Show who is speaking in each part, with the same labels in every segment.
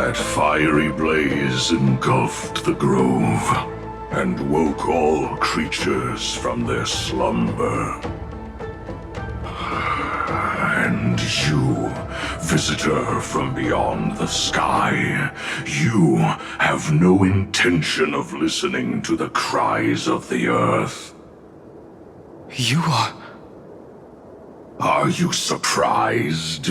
Speaker 1: That fiery blaze engulfed the grove and woke all creatures from their slumber. And you, visitor from beyond the sky, you have no intention of listening to the cries of the earth.
Speaker 2: You are...
Speaker 1: Are you surprised?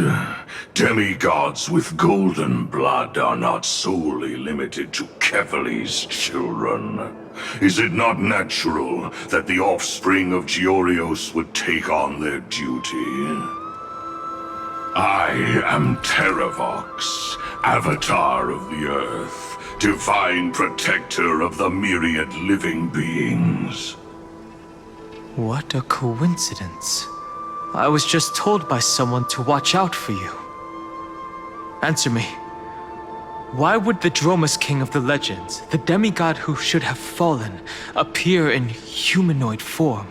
Speaker 1: Demigods with golden blood are not solely limited to Kevali's children. Is it not natural that the offspring of Georios would take on their duty? I am Terravox, Avatar of the Earth, divine protector of the myriad living beings.
Speaker 2: What a coincidence. I was just told by someone to watch out for you. Answer me. Why would the Dromus King of the legends, the demigod who should have fallen, appear in humanoid form?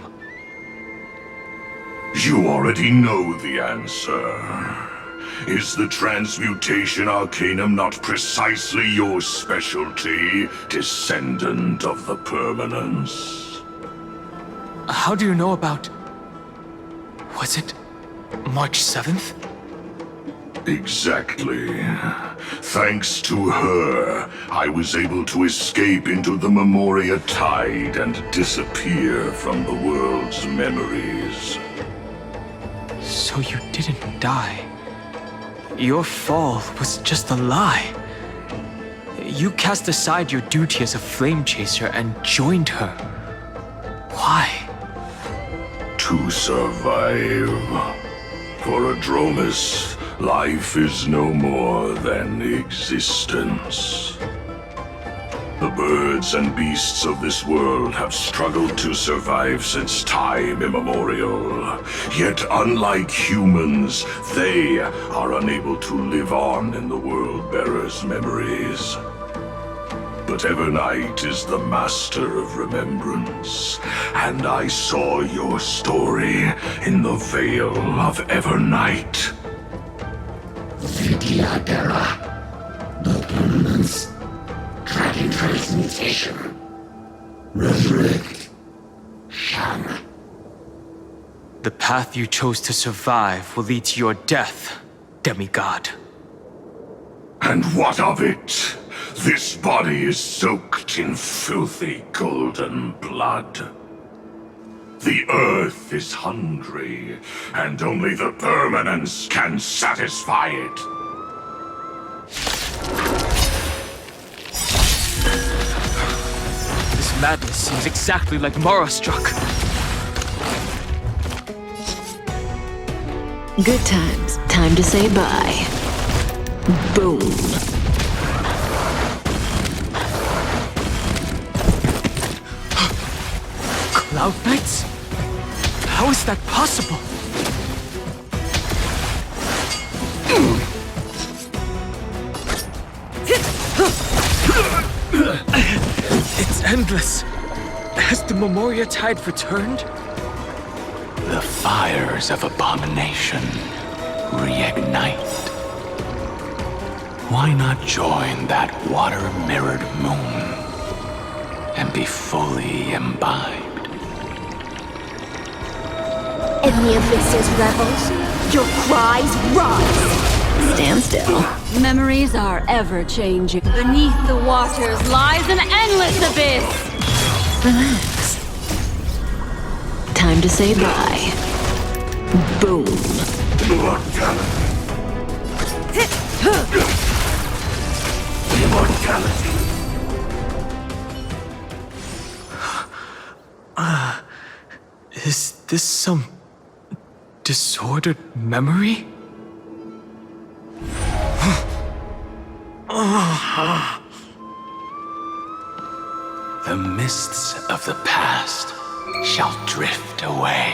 Speaker 1: You already know the answer. Is the transmutation arcanum not precisely your specialty, descendant of the permanence?
Speaker 2: How do you know about... Was it March 7th?
Speaker 1: Exactly. Thanks to her, I was able to escape into the Memoria Tide and disappear from the world's memories.
Speaker 2: So you didn't die. Your fall was just a lie. You cast aside your duty as a flame chaser and joined her. Why?
Speaker 1: To survive. For a Dromus, life is no more than existence. The birds and beasts of this world have struggled to survive since time immemorial. Yet unlike humans, they are unable to live on in the World-Bearer's memories. But Evernight is the master of remembrance, and I saw your story in the Veil of Evernight.
Speaker 3: Vidyadhara, the permanence, dragon transmutation, resurrect, Shang.
Speaker 2: The path you chose to survive will lead to your death, demigod.
Speaker 1: And what of it? This body is soaked in filthy golden blood. The earth is hungry, and only the permanence can satisfy it.
Speaker 2: This madness seems exactly like Mara struck.
Speaker 4: Good times. Time to say bye. Boom.
Speaker 2: Cloud Knights? How is that possible? It's endless. Has the Memoria Tide returned?
Speaker 5: The fires of abomination reignite. Why not join that water-mirrored moon and be fully imbibed?
Speaker 6: In the abyss's revels, your cries rise.
Speaker 4: Stand still.
Speaker 6: Memories are ever-changing. Beneath the waters lies an endless abyss.
Speaker 4: Relax. Time to say bye. Boom.
Speaker 1: Immortality.
Speaker 2: Is this some disordered memory?
Speaker 5: The mists of the past shall drift away.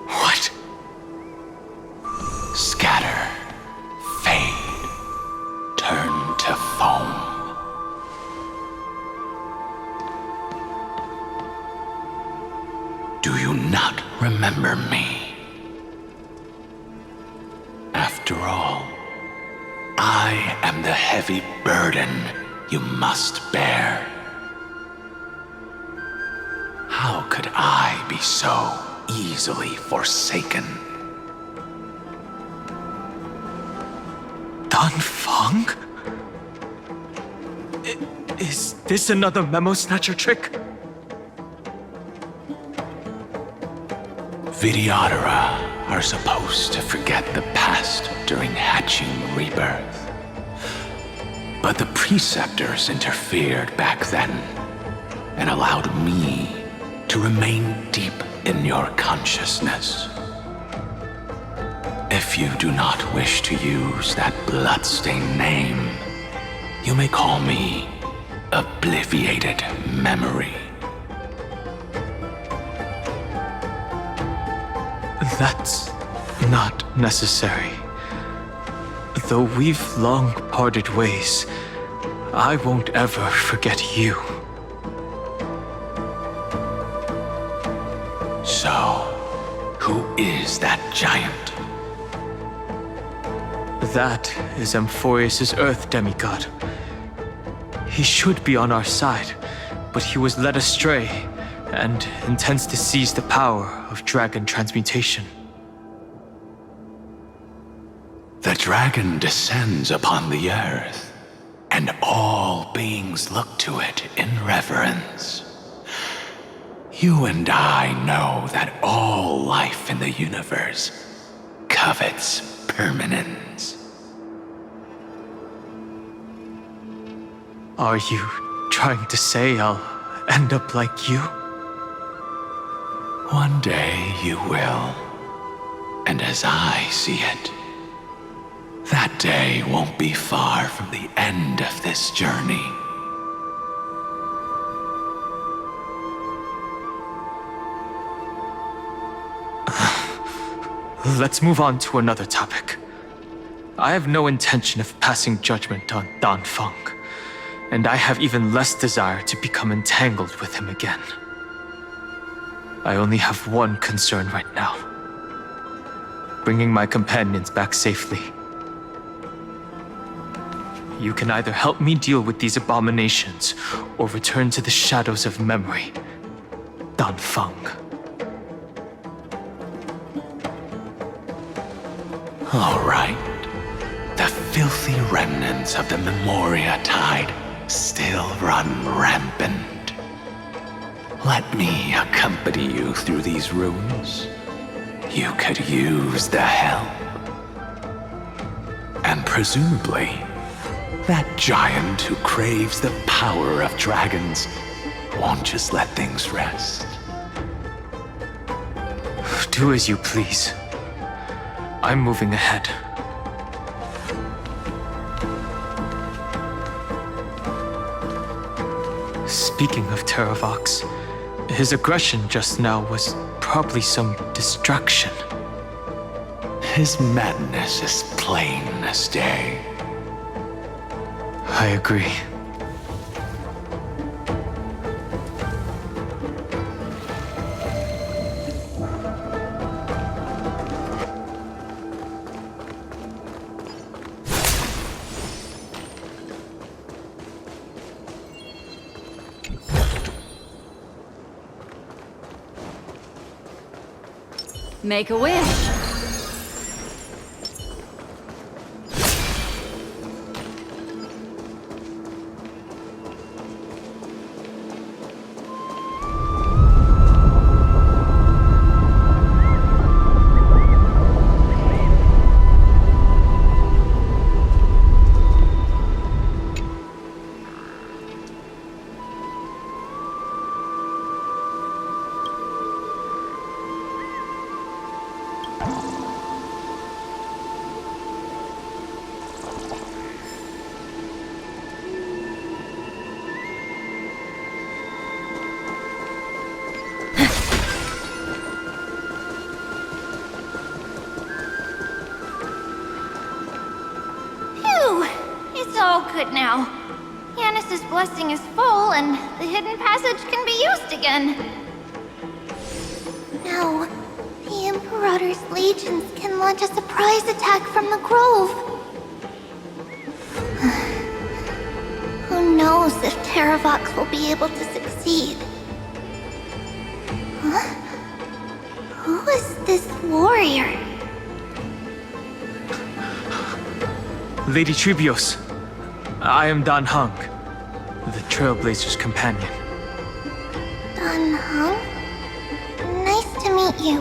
Speaker 2: What?
Speaker 5: Scatter, fade, turn to foam. Do you not remember me? After all, I am the heavy burden you must bear. How could I be so easily forsaken?
Speaker 2: Dan Feng? Is this another memo snatcher trick?
Speaker 5: Vidyadhara are supposed to forget the past during hatching rebirth. But the preceptors interfered back then and allowed me to remain deep in your consciousness. If you do not wish to use that bloodstained name, you may call me Obliviated Memory.
Speaker 2: That's not necessary. Though we've long parted ways, I won't ever forget you.
Speaker 5: So, who is that giant?
Speaker 2: That is Amphoreus' Earth demigod. He should be on our side, but he was led astray and intends to seize the power of dragon transmutation.
Speaker 5: The dragon descends upon the earth, and all beings look to it in reverence. You and I know that all life in the universe covets permanence.
Speaker 2: Are you trying to say I'll end up like you?
Speaker 5: One day you will, and as I see it, that day won't be far from the end of this journey.
Speaker 2: Let's move on to another topic. I have no intention of passing judgment on Dan Feng, and I have even less desire to become entangled with him again. I only have one concern right now: bringing my companions back safely. You can either help me deal with these abominations, or return to the shadows of memory. Dan Feng.
Speaker 5: All right. The filthy remnants of the Memoria Tide still run rampant. Let me accompany you through these ruins. You could use the help. And presumably, that giant who craves the power of dragons won't just let things rest.
Speaker 2: Do as you please. I'm moving ahead. Speaking of Terravox, his aggression just now was probably some distraction.
Speaker 5: His madness is plain as day.
Speaker 2: I agree.
Speaker 6: Make a wish.
Speaker 7: all good now. Yanis's blessing is full, and the hidden passage can be used again. No, the Imperator's legions can launch a surprise attack from the grove. knows if Terravox will be able to succeed. Huh? Who is this warrior?
Speaker 2: Lady Trebios, I am Dan Heng, the Trailblazer's companion.
Speaker 7: Dan Heng? Nice to meet you.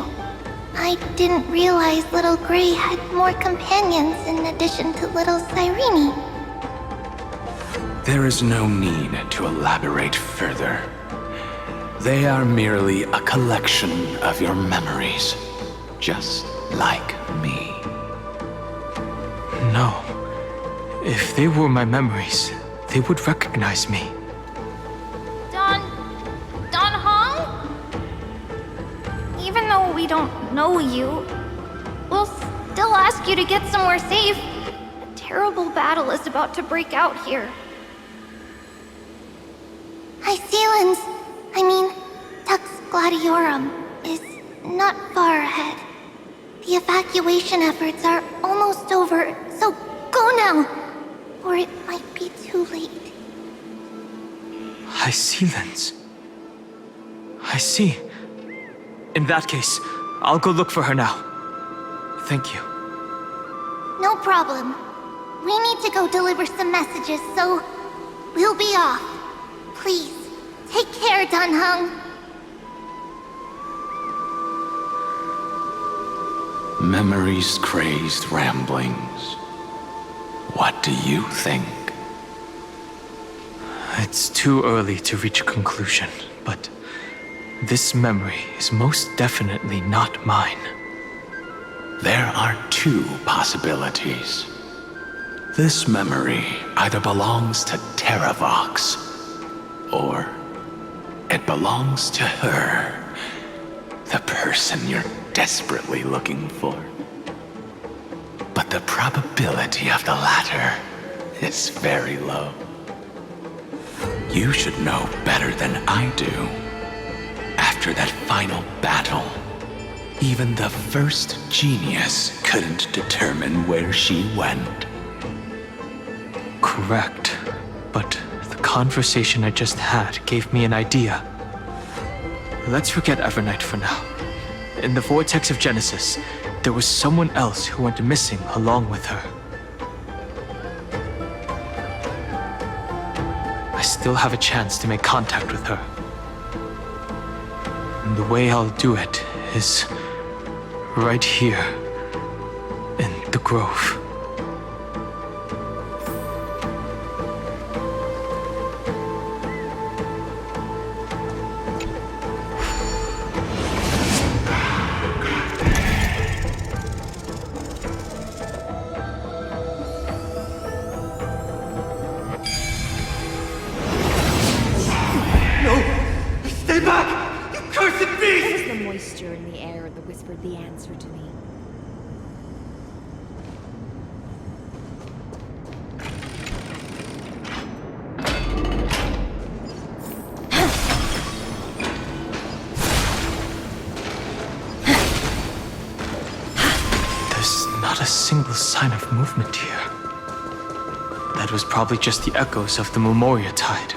Speaker 7: I didn't realize Little Gray had more companions in addition to Little Cyrene.
Speaker 5: There is no need to elaborate further. They are merely a collection of your memories, just like me.
Speaker 2: No. If they were my memories, they would recognize me.
Speaker 7: Dan Heng? Even though we don't know you, we'll still ask you to get somewhere safe. A terrible battle is about to break out here. Iceland's, Tux Gladiorum, is not far ahead. The evacuation efforts are almost over, so go now, or it might be too late.
Speaker 2: Hycelands. I see. In that case, I'll go look for her now. Thank you.
Speaker 7: No problem. We need to go deliver some messages, so we'll be off. Please, take care, Dan Heng.
Speaker 5: Memories crazed ramblings. What do you think?
Speaker 2: It's too early to reach a conclusion, but this memory is most definitely not mine.
Speaker 5: There are two possibilities. This memory either belongs to Terravox, or it belongs to her, the person you're desperately looking for. But the probability of the latter is very low. You should know better than I do. After that final battle, even the first genius couldn't determine where she went.
Speaker 2: Correct. But the conversation I just had gave me an idea. Let's forget Evernight for now. In the Vortex of Genesis, there was someone else who went missing along with her. I still have a chance to make contact with her. And the way I'll do it is right here in the grove.
Speaker 8: The moisture in the air that whispered the answer to me.
Speaker 2: There's not a single sign of movement here. That was probably just the echoes of the Memoria Tide.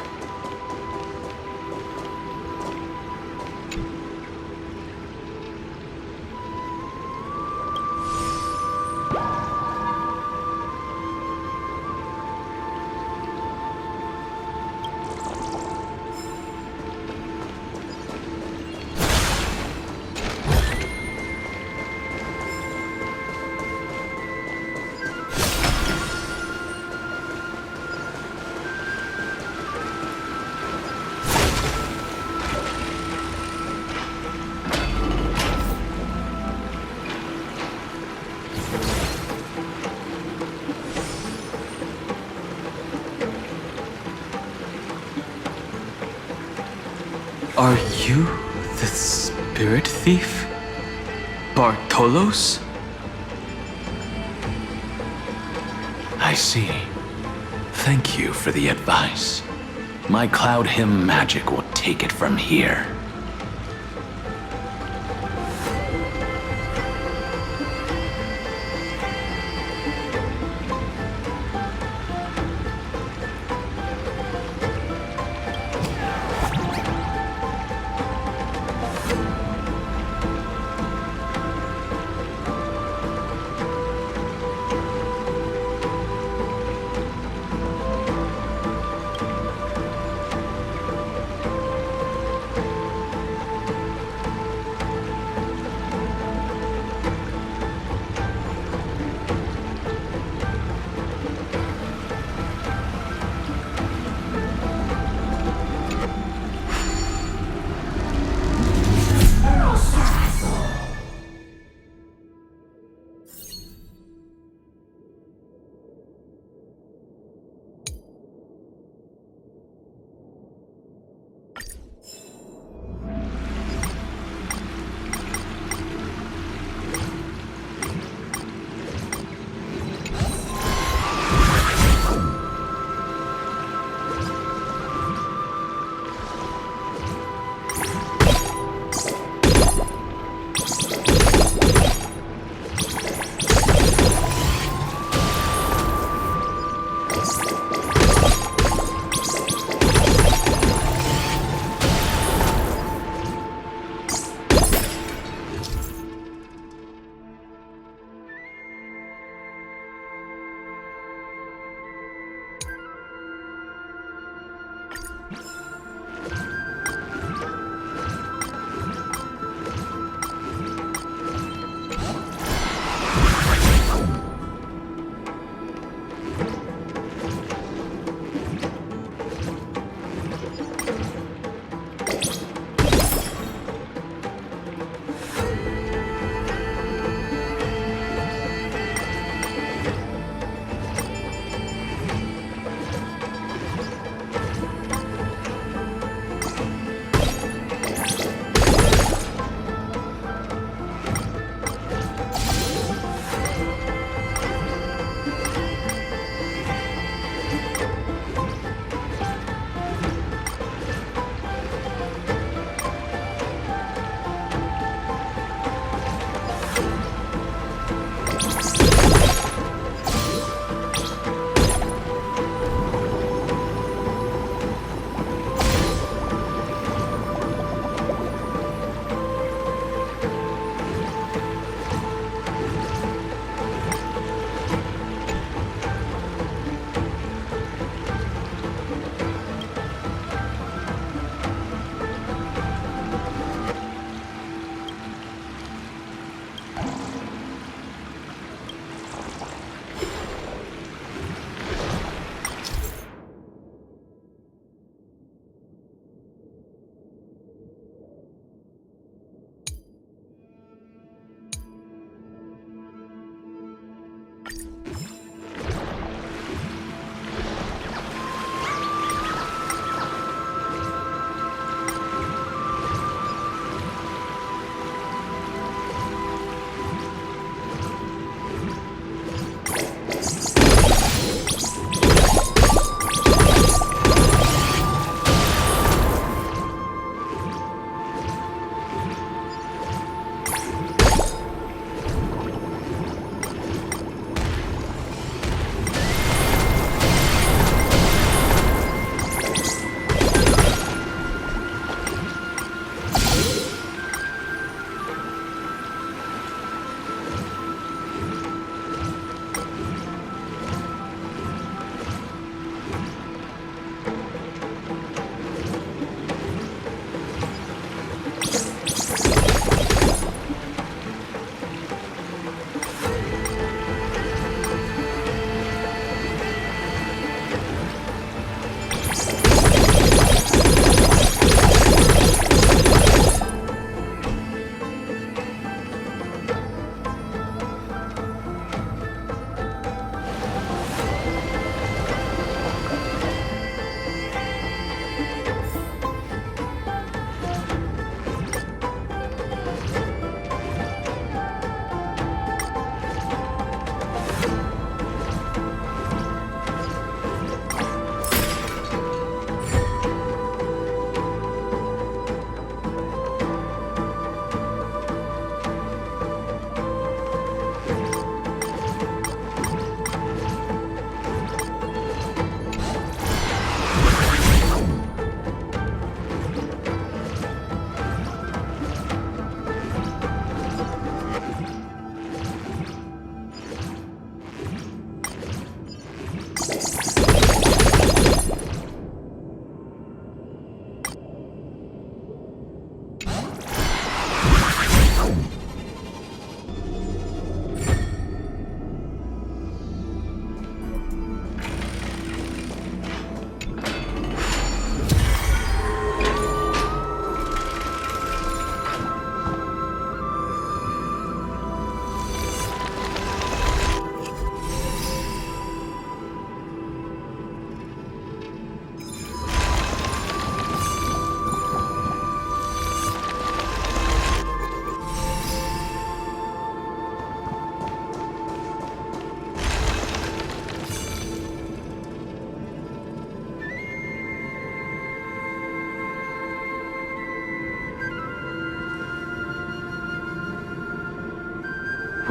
Speaker 2: Are you the spirit thief? Bartolos?
Speaker 5: I see. Thank you for the advice. My Cloud Hymn magic will take it from here.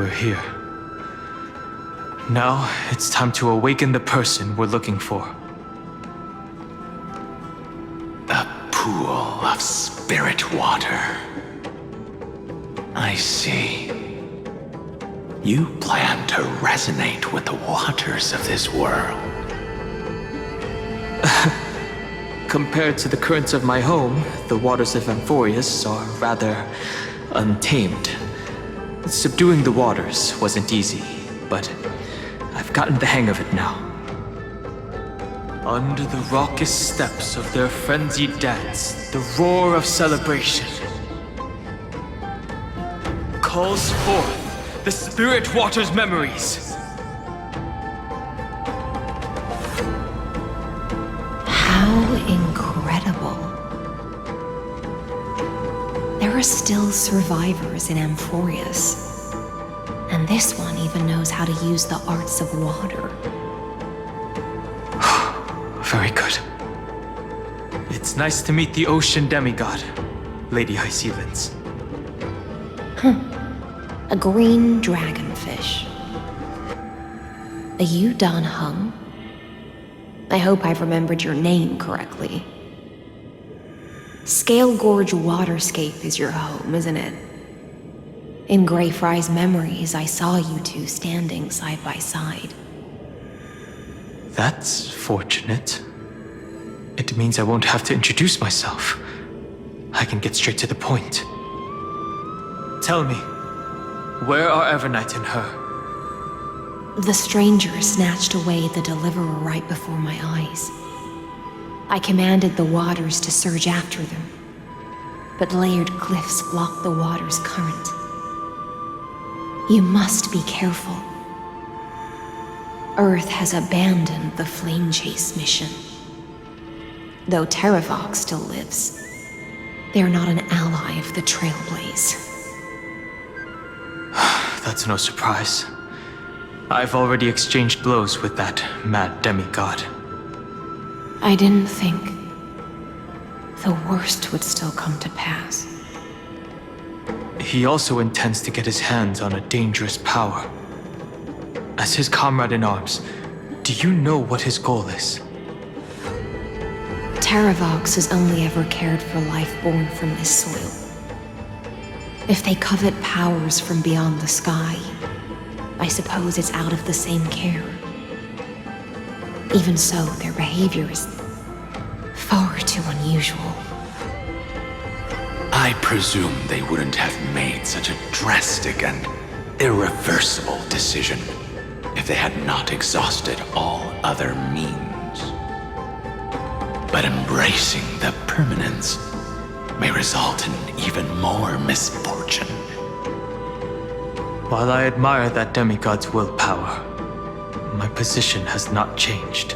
Speaker 2: We're here. Now, it's time to awaken the person we're looking for.
Speaker 5: A pool of spirit water. I see. You plan to resonate with the waters of this world.
Speaker 2: Compared to the currents of my home, the waters of Amphoreus are rather untamed. Subduing the waters wasn't easy, but I've gotten the hang of it now. Under the raucous steps of their frenzied dance, the roar of celebration calls forth the spirit water's memories.
Speaker 8: How incredible. There are still survivors in Amphoreus. And this one even knows how to use the arts of water.
Speaker 2: Very good. It's nice to meet the ocean demigod, Lady Hysealens.
Speaker 8: A green dragonfish. Are you Dan Hung? I hope I've remembered your name correctly. Scale Gorge Waterscape is your home, isn't it? In Greyfry's memories, I saw you two standing side by side.
Speaker 2: That's fortunate. It means I won't have to introduce myself. I can get straight to the point. Tell me, where are Evernight and her?
Speaker 8: The stranger snatched away the deliverer right before my eyes. I commanded the waters to surge after them, but layered cliffs blocked the water's current. You must be careful. Earth has abandoned the Flame Chase mission. Though Terravox still lives, they are not an ally of the Trailblaze.
Speaker 2: That's no surprise. I've already exchanged blows with that mad demigod.
Speaker 8: I didn't think the worst would still come to pass.
Speaker 2: He also intends to get his hands on a dangerous power. As his comrade-in-arms, do you know what his goal is?
Speaker 8: Terravox has only ever cared for life born from this soil. If they covet powers from beyond the sky, I suppose it's out of the same care. Even so, their behavior is far too unusual.
Speaker 5: I presume they wouldn't have made such a drastic and irreversible decision if they had not exhausted all other means. But embracing the permanence may result in even more misfortune.
Speaker 2: While I admire that demigod's willpower, my position has not changed.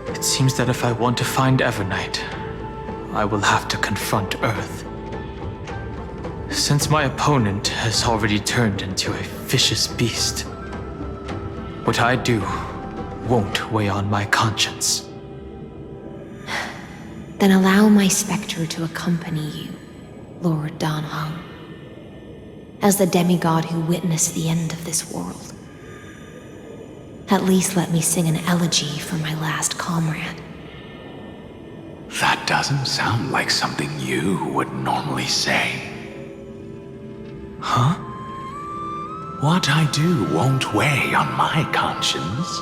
Speaker 2: It seems that if I want to find Evernight, I will have to confront Earth. Since my opponent has already turned into a vicious beast, what I do won't weigh on my conscience.
Speaker 8: Then allow my specter to accompany you, Lord Dan Hung, as the demigod who witnessed the end of this world. At least let me sing an elegy for my last comrade.
Speaker 5: That doesn't sound like something you would normally say. Huh? What I do won't weigh on my conscience.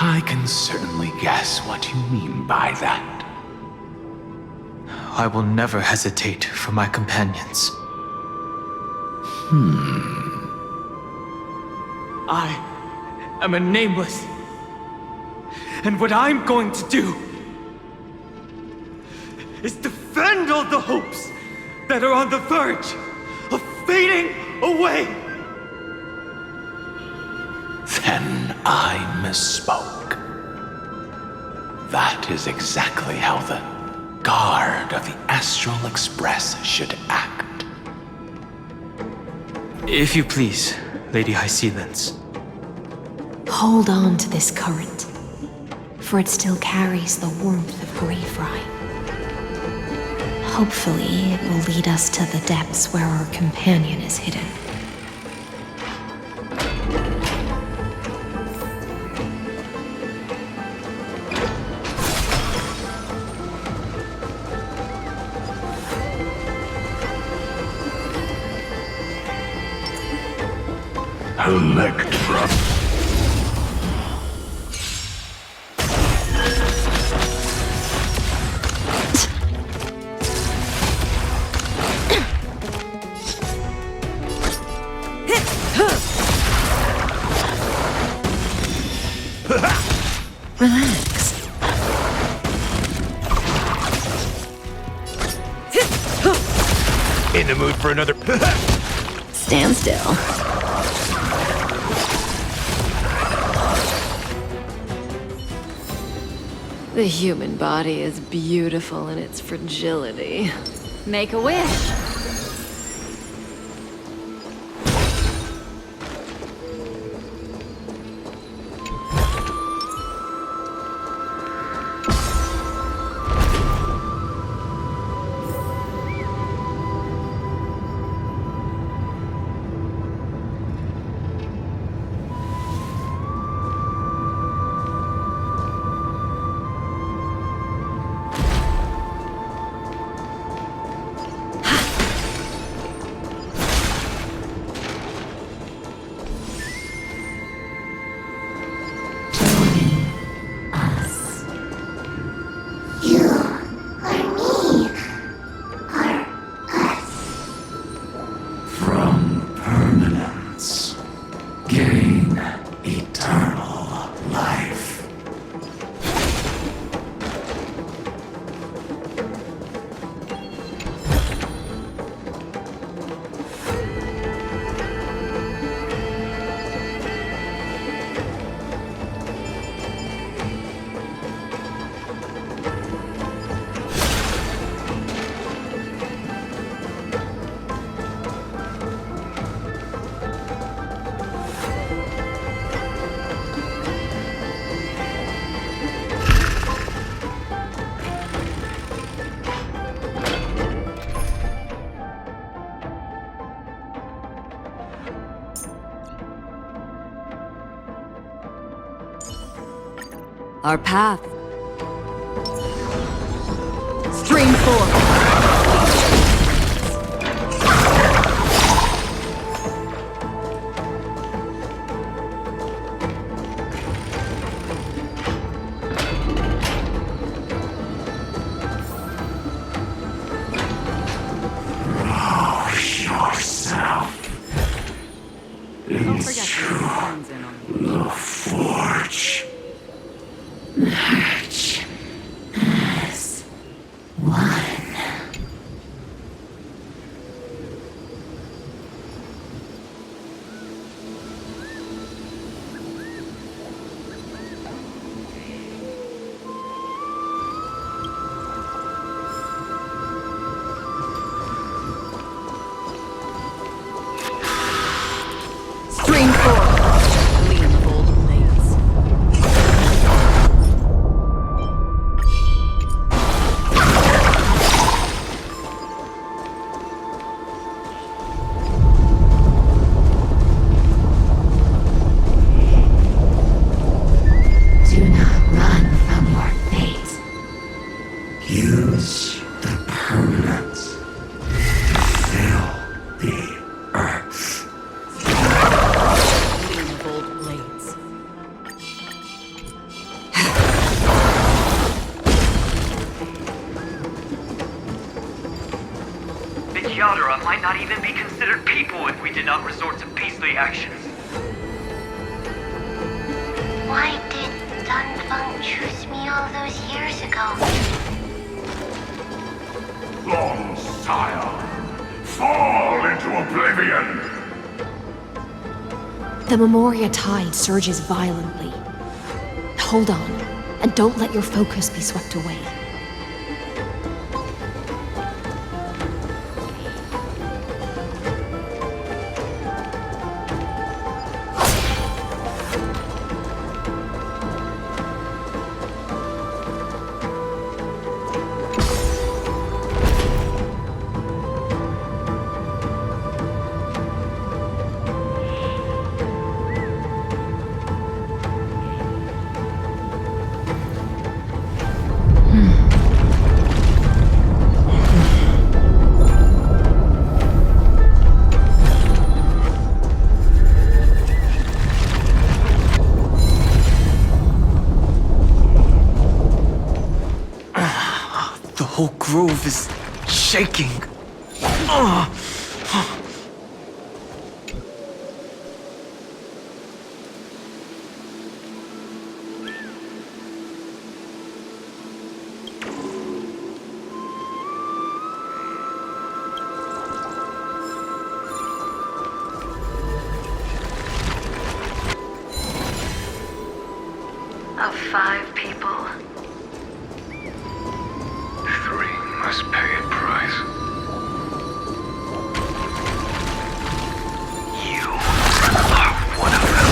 Speaker 5: I can certainly guess what you mean by that.
Speaker 2: I will never hesitate for my companions. I am a nameless. And what I'm going to do is defend all the hopes that are on the verge of fading away.
Speaker 5: Then I misspoke. That is exactly how the guard of the Astral Express should act.
Speaker 2: If you please, Lady Hysealens.
Speaker 8: Hold on to this current, for it still carries the warmth of Greyfry. Hopefully, it will lead us to the depths where our companion is hidden. Relax.
Speaker 5: In the mood for another...
Speaker 4: Stand still.
Speaker 6: The human body is beautiful in its fragility. Make a wish.
Speaker 3: From permanence, gain eternal life.
Speaker 6: Our path. Stream 4.
Speaker 3: Yourself into the forge. Merge as one.
Speaker 6: Stream 4. Lean bold blades.
Speaker 3: Do not run from your fate. Use the permanence to fill the earth.
Speaker 6: Lean bold blades.
Speaker 9: The Kyadara might not even be considered people if we did not resort to beastly actions.
Speaker 7: Why did Dunfeng choose me all those years ago?
Speaker 1: Long sire, fall into oblivion!
Speaker 8: The Memoria tide surges violently. Hold on, and don't let your focus be swept away.
Speaker 2: The whole grove is shaking.
Speaker 10: of 5 people.
Speaker 11: 3 must pay a price. You are one of them.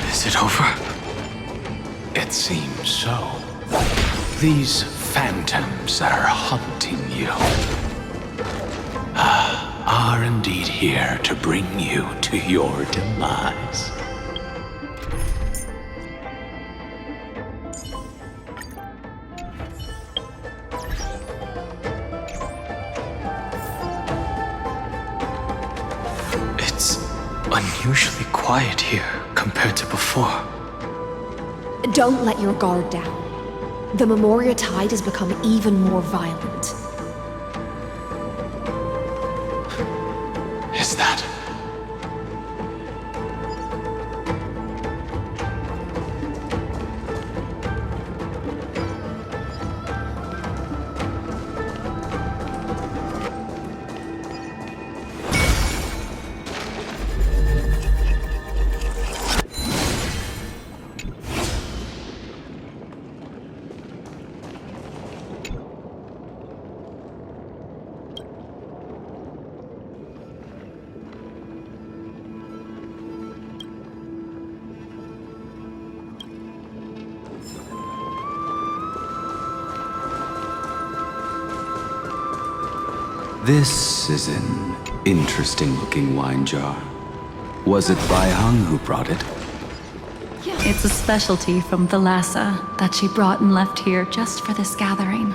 Speaker 2: Is it over?
Speaker 5: It seems so. These phantoms that are haunting you are indeed here to bring you to your demise.
Speaker 2: It's unusually quiet here compared to before.
Speaker 8: Don't let your guard down. The Memoria tide has become even more violent.
Speaker 5: Is that?
Speaker 12: This is an interesting-looking wine jar. Was it Baihang who brought it?
Speaker 13: It's a specialty from Thalassa that she brought and left here just for this gathering.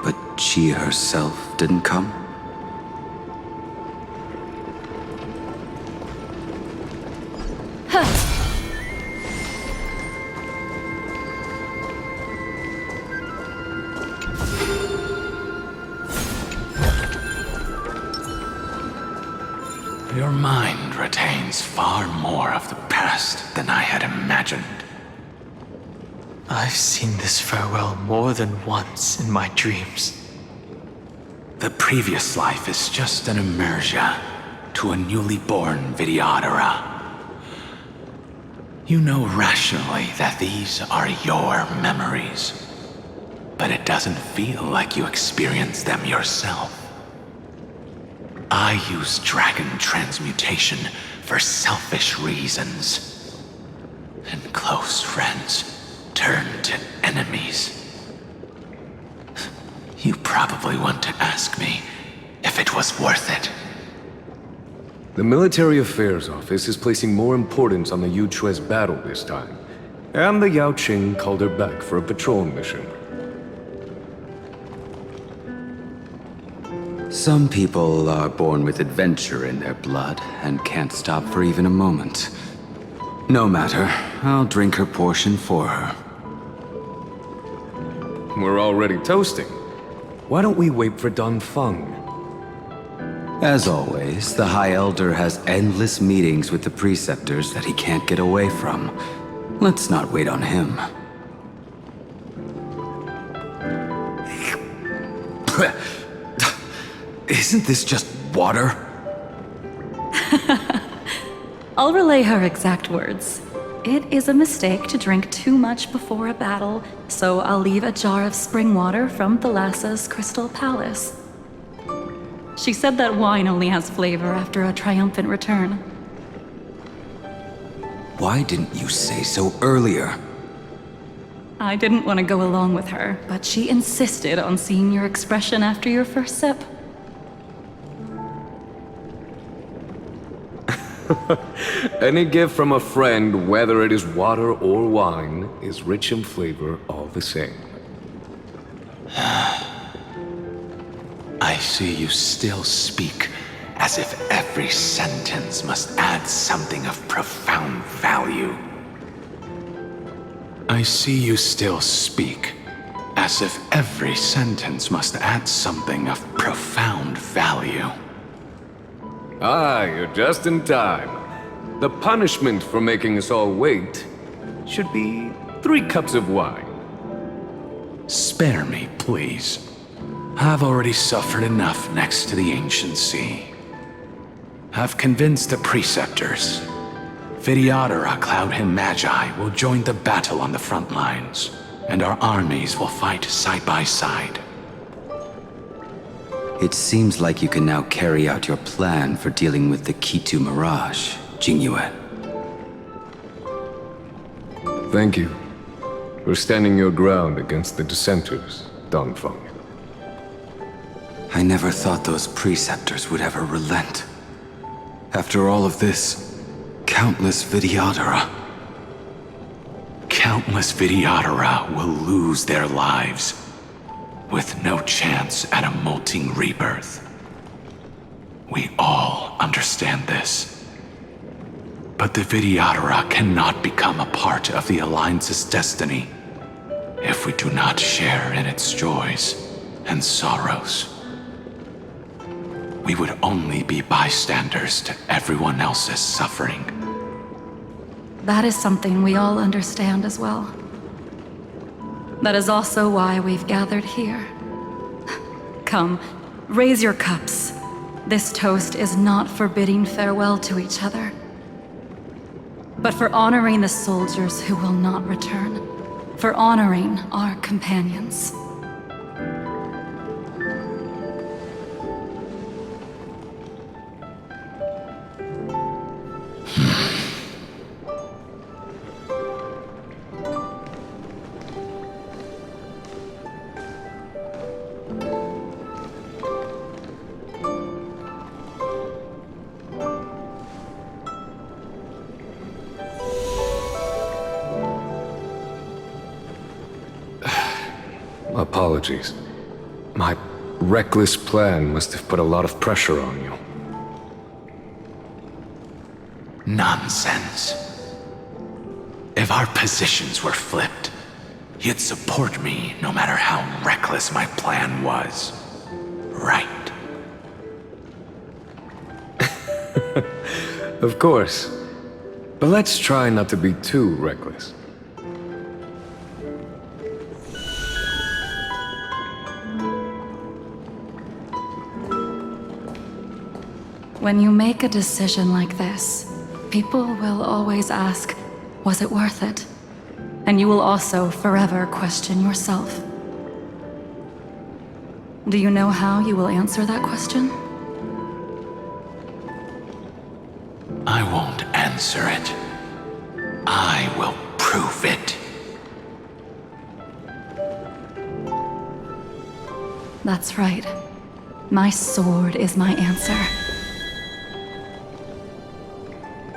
Speaker 12: But she herself didn't come?
Speaker 5: Your mind retains far more of the past than I had imagined.
Speaker 2: I've seen this farewell more than once in my dreams.
Speaker 5: The previous life is just an immersia to a newly born Vidyadhara. You know rationally that these are your memories, but it doesn't feel like you experienced them yourself. I use dragon transmutation for selfish reasons, and close friends turn to enemies. You probably want to ask me if it was worth it.
Speaker 11: The Military Affairs Office is placing more importance on the Yuchue's battle this time, and the Yao Qing called her back for a patrol mission.
Speaker 12: Some people are born with adventure in their blood and can't stop for even a moment. No matter, I'll drink her portion for her.
Speaker 11: We're already toasting. Why don't we wait for Don Feng?
Speaker 12: As always, the High Elder has endless meetings with the preceptors that he can't get away from. Let's not wait on him. Isn't this just water?
Speaker 13: I'll relay her exact words. It is a mistake to drink too much before a battle, so I'll leave a jar of spring water from Thalassa's Crystal Palace. She said that wine only has flavor after a triumphant return.
Speaker 12: Why didn't you say so earlier?
Speaker 13: I didn't want to go along with her, but she insisted on seeing your expression after your first sip.
Speaker 11: Any gift from a friend, whether it is water or wine, is rich in flavor all the same.
Speaker 5: I see you still speak as if every sentence must add something of profound value. I see you still speak, as if every sentence must add something of profound value.
Speaker 11: Ah, you're just in time. The punishment for making us all wait should be 3 cups of wine.
Speaker 5: Spare me, please. I've already suffered enough next to the ancient sea. I've convinced the preceptors. Vidyadhara Cloud Hymn Magi will join the battle on the front lines, and our armies will fight side by side.
Speaker 12: It seems like you can now carry out your plan for dealing with the Kitu Mirage, Jingyue.
Speaker 11: Thank you for standing your ground against the dissenters, Dongfeng.
Speaker 12: I never thought those preceptors would ever relent. After all of this, countless Vidyadhara.
Speaker 5: Countless Vidyadhara will lose their lives, with no chance at a molting rebirth. We all understand this. But the Vidyadhara cannot become a part of the Alliance's destiny if we do not share in its joys and sorrows. We would only be bystanders to everyone else's suffering.
Speaker 13: That is something we all understand as well. That is also why we've gathered here. Come, raise your cups. This toast is not for bidding farewell to each other, but for honoring the soldiers who will not return, for honoring our companions.
Speaker 11: Apologies. My reckless plan must have put a lot of pressure on you.
Speaker 5: Nonsense. If our positions were flipped, you'd support me no matter how reckless my plan was. Right?
Speaker 11: Of course. But let's try not to be too reckless.
Speaker 13: When you make a decision like this, people will always ask, was it worth it? And you will also forever question yourself. Do you know how you will answer that question?
Speaker 5: I won't answer it. I will prove it.
Speaker 13: That's right. My sword is my answer.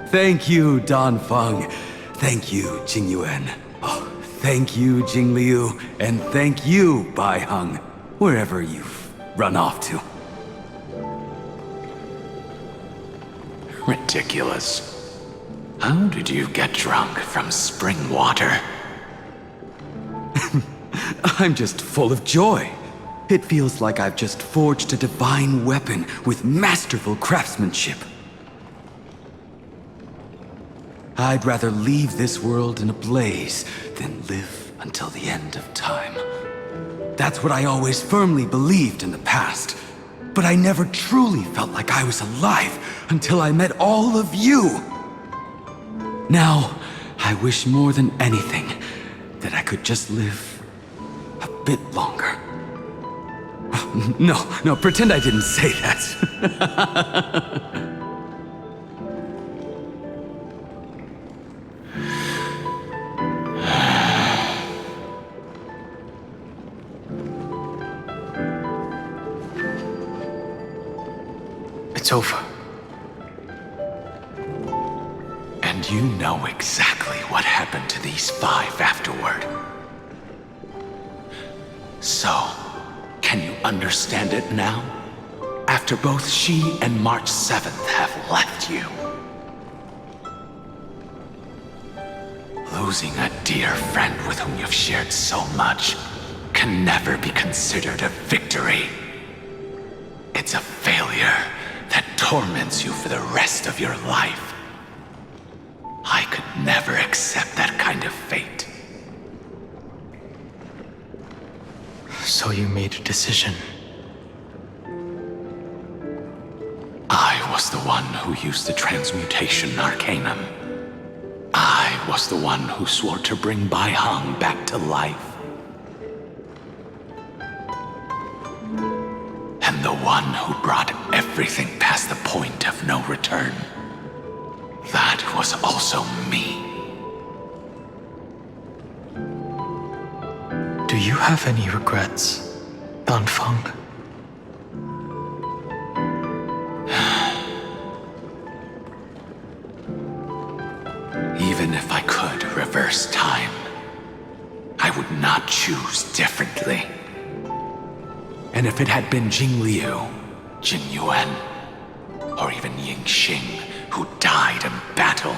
Speaker 12: Thank you, Dongfeng. Thank you, Jingyuan. Oh, thank you, Jingliu. And thank you, Baiheng, wherever you've run off to.
Speaker 5: Ridiculous. How did you get drunk from spring water?
Speaker 12: I'm just full of joy. It feels like I've just forged a divine weapon with masterful craftsmanship. I'd rather leave this world in a blaze than live until the end of time. That's what I always firmly believed in the past. But I never truly felt like I was alive until I met all of you. Now, I wish more than anything that I could just live a bit longer. No, pretend I didn't say that.
Speaker 2: It's over.
Speaker 5: And you know exactly what happened to these 5 afterward. So, can you understand it now? after both she and March 7th have left you. Losing a dear friend with whom you've shared so much can never be considered a victory. It's a failure that torments you for the rest of your life. I could never accept that kind of fate.
Speaker 2: So you made a decision.
Speaker 5: I was the one who used the transmutation arcanum. I was the one who swore to bring Bai Hong back to life. And the one who brought everything past the point of no return. That was also me.
Speaker 2: Do you have any regrets, Danfeng?
Speaker 5: Even if I could reverse time, I would not choose differently. And if it had been Jing Liu, Jing Yuan, or even Ying Xing who died in battle,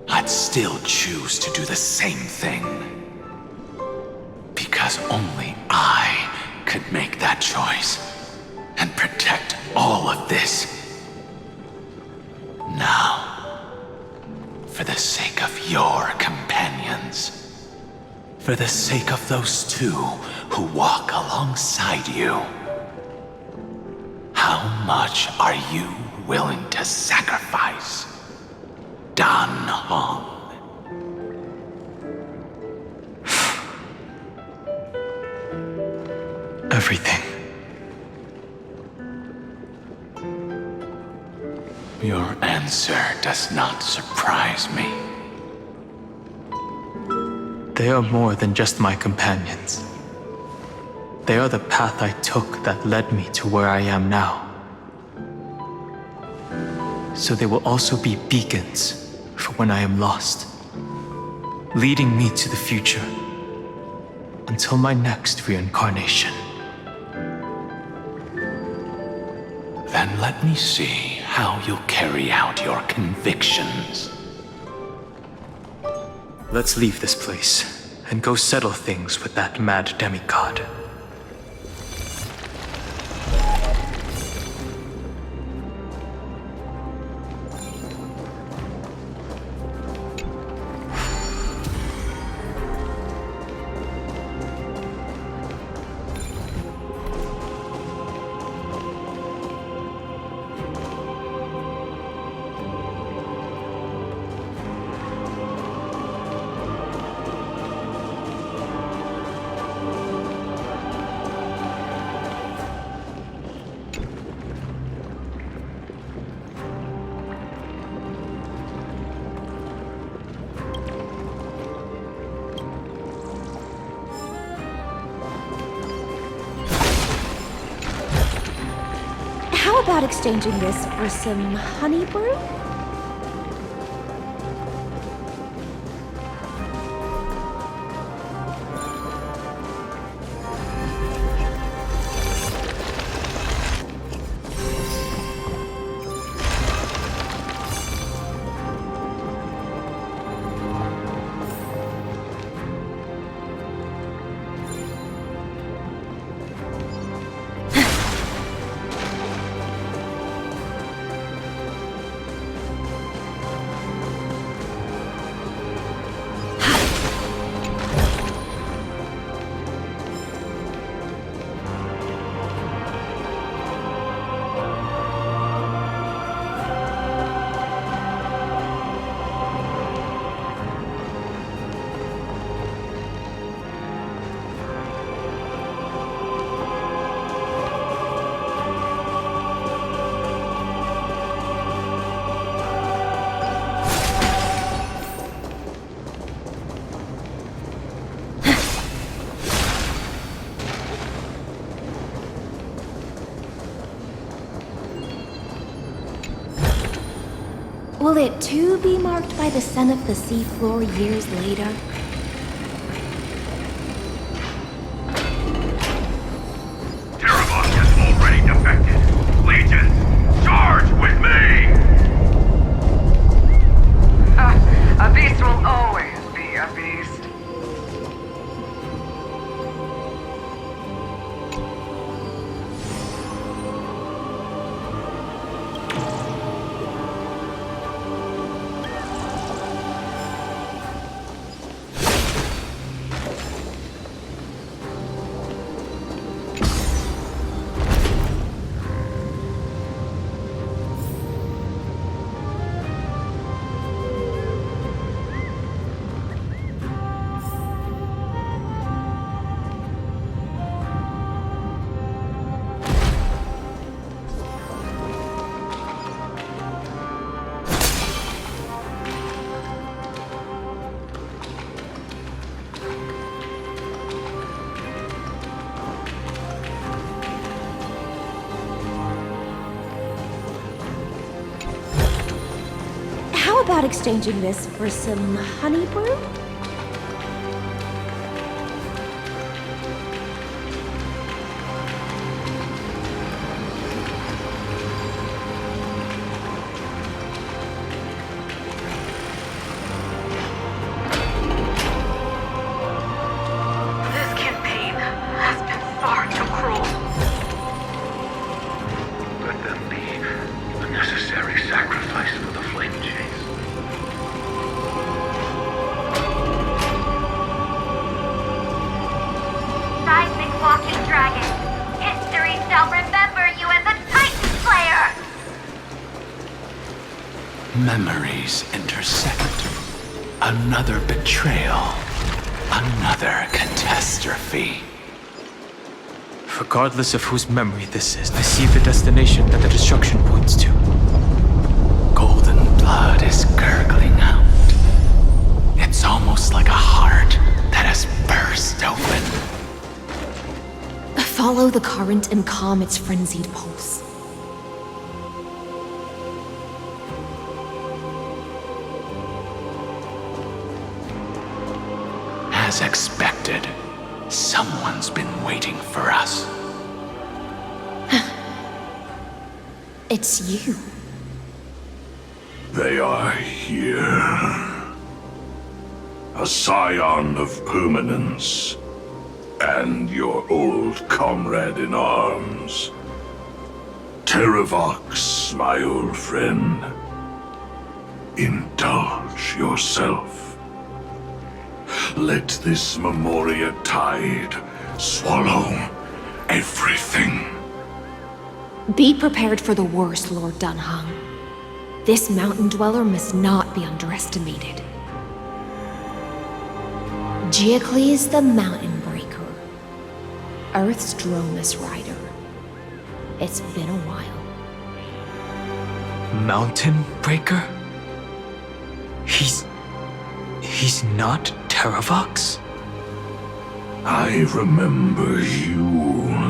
Speaker 5: I'd still choose to do the same thing. Because only I could make that choice and protect all of this. Now, for the sake of your companions, for the sake of those two who walk alongside you, how much are you willing to sacrifice, Dan Hong?
Speaker 2: Everything.
Speaker 5: Your answer does not surprise me.
Speaker 2: They are more than just my companions. They are the path I took that led me to where I am now. So they will also be beacons for when I am lost, leading me to the future until my next reincarnation.
Speaker 5: Then let me see how you'll carry out your convictions.
Speaker 2: Let's leave this place and go settle things with that mad demigod.
Speaker 10: How about exchanging this for some honey brew? Will it too be marked by the scent of the seafloor years later?
Speaker 9: Terrabot has already defected.
Speaker 10: about exchanging this for some honey brew?
Speaker 9: This campaign has been far too cruel.
Speaker 1: Let them be a necessary sacrifice for the flame chase.
Speaker 7: Seismic walking dragon, history shall remember you as a Titan Slayer!
Speaker 5: Memories intersect. Another betrayal. Another catastrophe.
Speaker 2: Regardless of whose memory this is, I see the destination that the destruction points to.
Speaker 5: Golden blood is gurgling out. It's almost like a heart that has burst open.
Speaker 8: Follow the current and calm its frenzied pulse.
Speaker 5: As expected, someone's been waiting for us.
Speaker 8: It's you.
Speaker 1: They are here. A scion of permanence. And your old comrade in arms. Terravox, my old friend. Indulge yourself. Let this Memoria tide swallow everything.
Speaker 8: Be prepared for the worst, Lord Dunhung. This mountain dweller must not be underestimated. Geocles the Mountain Breaker. Earth's Dromus Rider. It's been a while.
Speaker 2: Mountain Breaker? He's not Terravox?
Speaker 1: I remember you,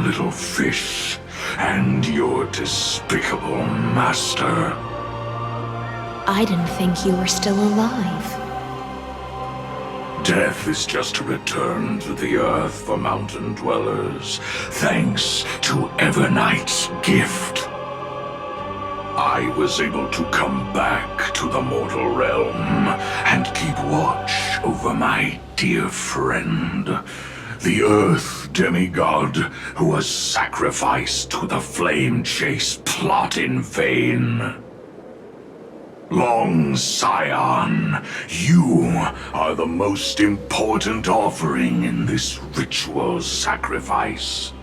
Speaker 1: little fish, and your despicable master.
Speaker 8: I didn't think you were still alive.
Speaker 1: Death is just a return to the earth for mountain dwellers, thanks to Evernight's gift. I was able to come back to the mortal realm and keep watch over my dear friend, the Earth demigod who was sacrificed to the flame chase plot in vain. Long Scion, you are the most important offering in this ritual sacrifice.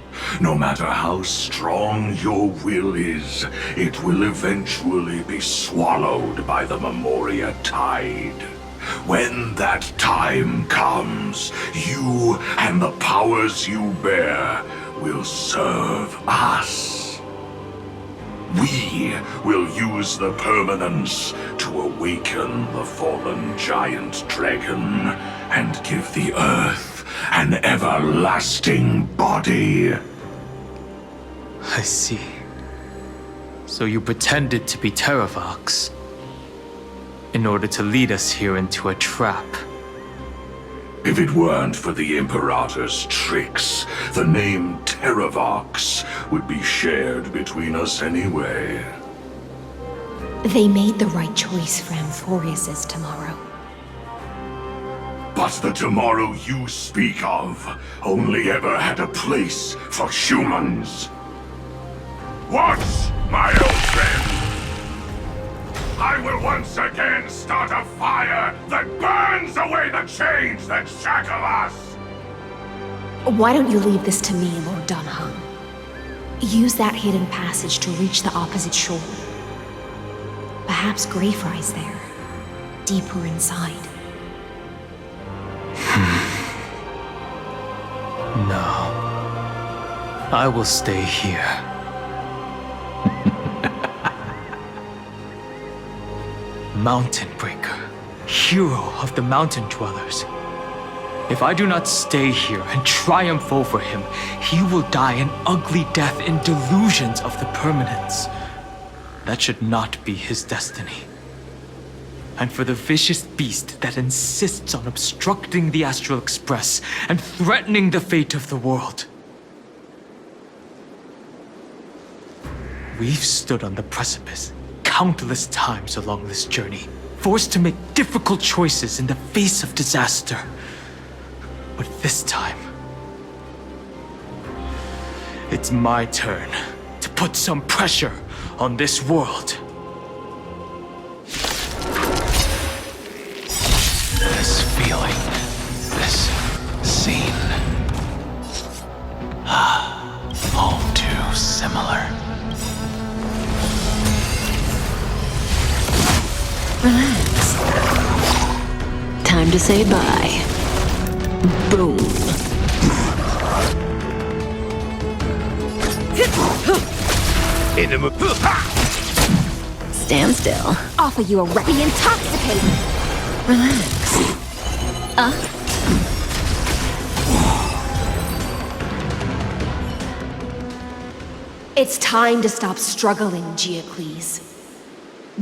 Speaker 1: No matter how strong your will is, it will eventually be swallowed by the Memoria tide. When that time comes, you and the powers you bear will serve us. We will use the permanence to awaken the fallen giant dragon and give the earth an everlasting body.
Speaker 2: I see. So you pretended to be Terravox in order to lead us here into a trap.
Speaker 1: If it weren't for the Imperator's tricks, the name Terravox would be shared between us anyway.
Speaker 8: They made the right choice for Amphoreus' tomorrow.
Speaker 1: But the tomorrow you speak of only ever had a place for humans. What, my old friend? I will once again start a fire that burns away the chains that shackle us!
Speaker 8: Why don't you leave this to me, Lord Dunhung? Use that hidden passage to reach the opposite shore. Perhaps Greyfry's there, deeper inside.
Speaker 2: No. I will stay here. Mountain Breaker, hero of the mountain dwellers. If I do not stay here and triumph over him, he will die an ugly death in delusions of the permanence. That should not be his destiny. and for the vicious beast that insists on obstructing the Astral Express and threatening the fate of the world. We've stood on the precipice countless times along this journey, forced to make difficult choices in the face of disaster. But this time, it's my turn to put some pressure on this world.
Speaker 5: This feeling, this scene. All too similar.
Speaker 4: Relax. Time to say bye. Boom. Stand still.
Speaker 10: Offer you a rep. Be intoxicating.
Speaker 4: Relax.
Speaker 8: It's time to stop struggling, Geocles.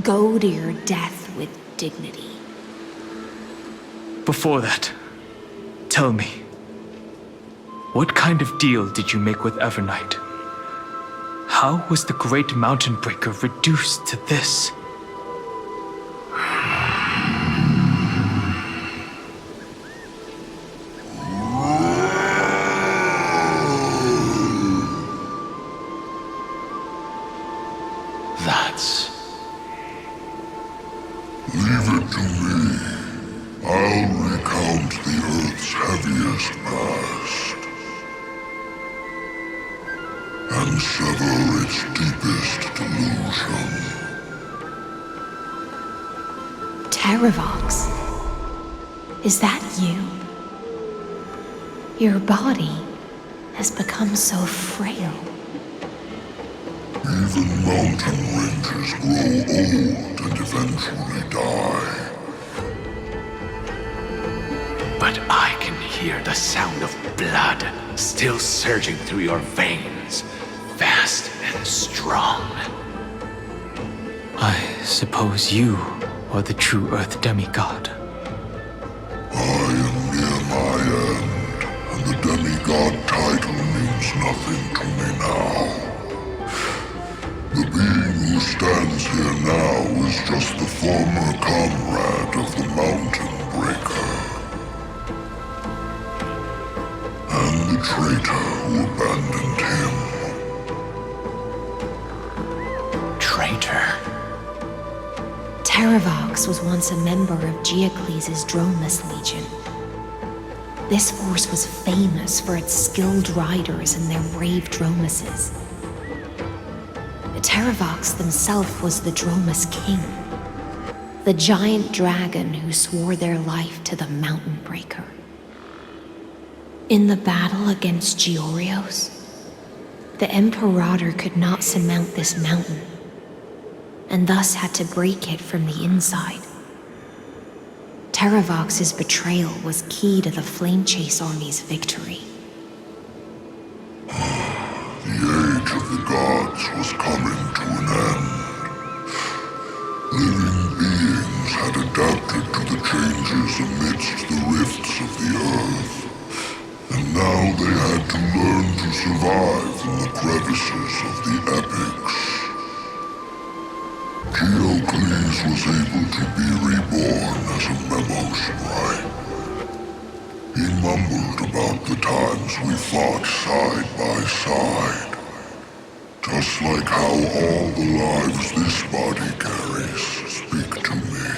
Speaker 8: Go to your death with dignity.
Speaker 2: Before that, tell me, what kind of deal did you make with Evernight? How was the Great Mountain Breaker reduced to this?
Speaker 5: That's...
Speaker 1: Leave it to me. I'll recount the Earth's heaviest past and sever its deepest delusion.
Speaker 8: Terravox. Is that you? Your body has become so frail.
Speaker 1: Even mountain ranges grow old and eventually die.
Speaker 5: But I can hear the sound of blood still surging through your veins, fast and strong.
Speaker 2: I suppose you are the true Earth demigod.
Speaker 1: I am near my end, and the demigod title means nothing to me now. The being who stands here now is just the former comrade of the Mountain Breaker. And the traitor who abandoned him.
Speaker 5: Traitor?
Speaker 8: Terravox was once a member of Geocles' Dromus Legion. This force was famous for its skilled riders and their brave Dromuses. Terravox himself was the Dromus King, the giant dragon who swore their life to the Mountain Breaker. In the battle against Georios, the Imperator could not surmount this mountain, and thus had to break it from the inside. Terravox's betrayal was key to the Flame Chase Army's victory.
Speaker 1: The age of the gods was coming to an end. Living beings had adapted to the changes amidst the rifts of the earth, and now they had to learn to survive in the crevices of the epics. Geocles was able to be reborn as a memo scribe. He mumbled about the times we fought side by side. Just like how all the lives this body carries speak to me.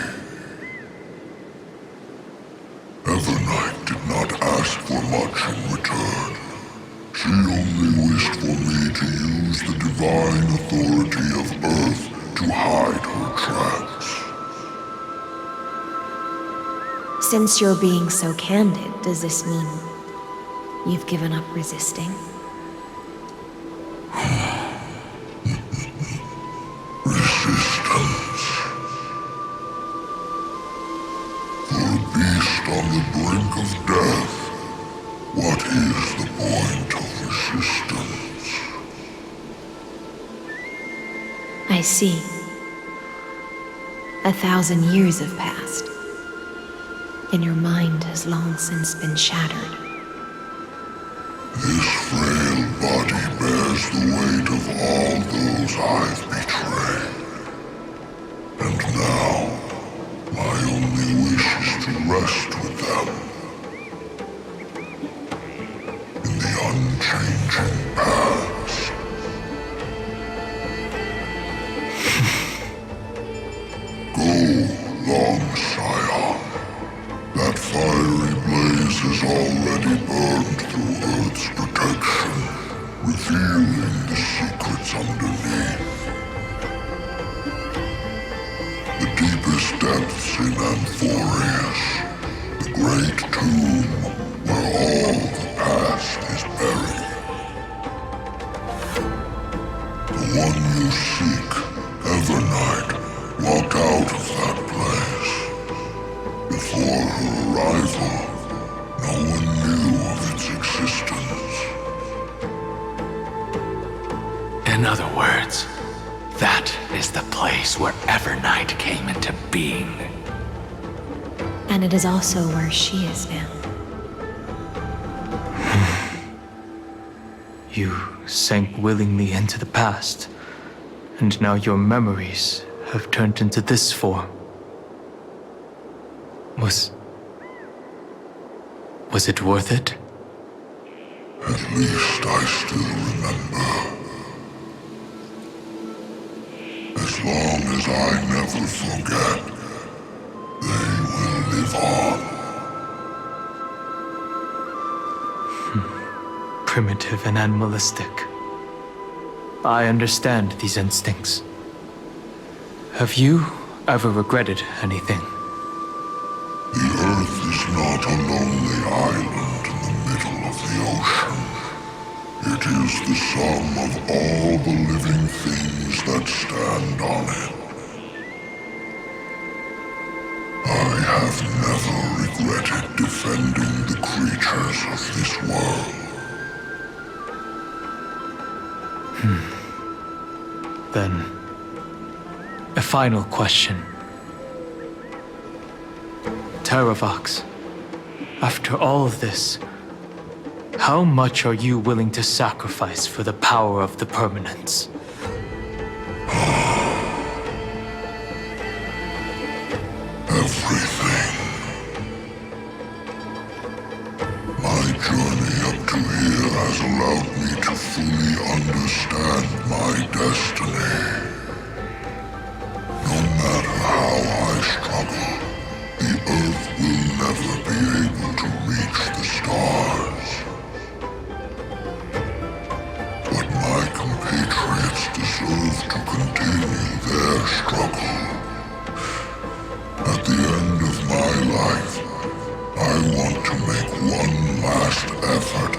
Speaker 1: Evernight did not ask for much in return. She only wished for me to use the divine authority of Earth to hide her tracks.
Speaker 8: Since you're being so candid, does this mean you've given up resisting?
Speaker 1: Resistance. For a beast on the brink of death, what is the point of resistance?
Speaker 8: I see. 1,000 years have passed, and your mind has long since been shattered.
Speaker 1: This frail body bears the weight of all those I've betrayed. And now, my only wish is to rest with them. In the unchanging past. Go, long Scion. That fiery blaze has already burned through Earth's protection, revealing the secrets underneath. The deepest depths in Amphoreus, the great tomb where all the past is buried. The one you seek, Evernight, walked out of that place. Before her arrival, no one knew of its existence.
Speaker 5: In other words, that is the place where Evernight came into being.
Speaker 8: And it is also where she is now.
Speaker 2: You sank willingly into the past, and now your memories have turned into this form. Was it worth it?
Speaker 1: At least I still remember. As long as I never forget, they will live on.
Speaker 2: Primitive and animalistic. I understand these instincts. Have you ever regretted anything?
Speaker 1: The Earth is not a lonely island in the middle of the ocean. It is the sum of all the living things that stand on it. I have never regretted defending the creatures of this world.
Speaker 2: Then, a final question. Terravox, after all of this, how much are you willing to sacrifice for the power of the permanence?
Speaker 1: Everything. My journey up to here has allowed me to fully understand my destiny. No matter how I struggle, the Earth will never be able to reach the stars. But my compatriots deserve to continue their struggle. At the end of my life, I want to make one last effort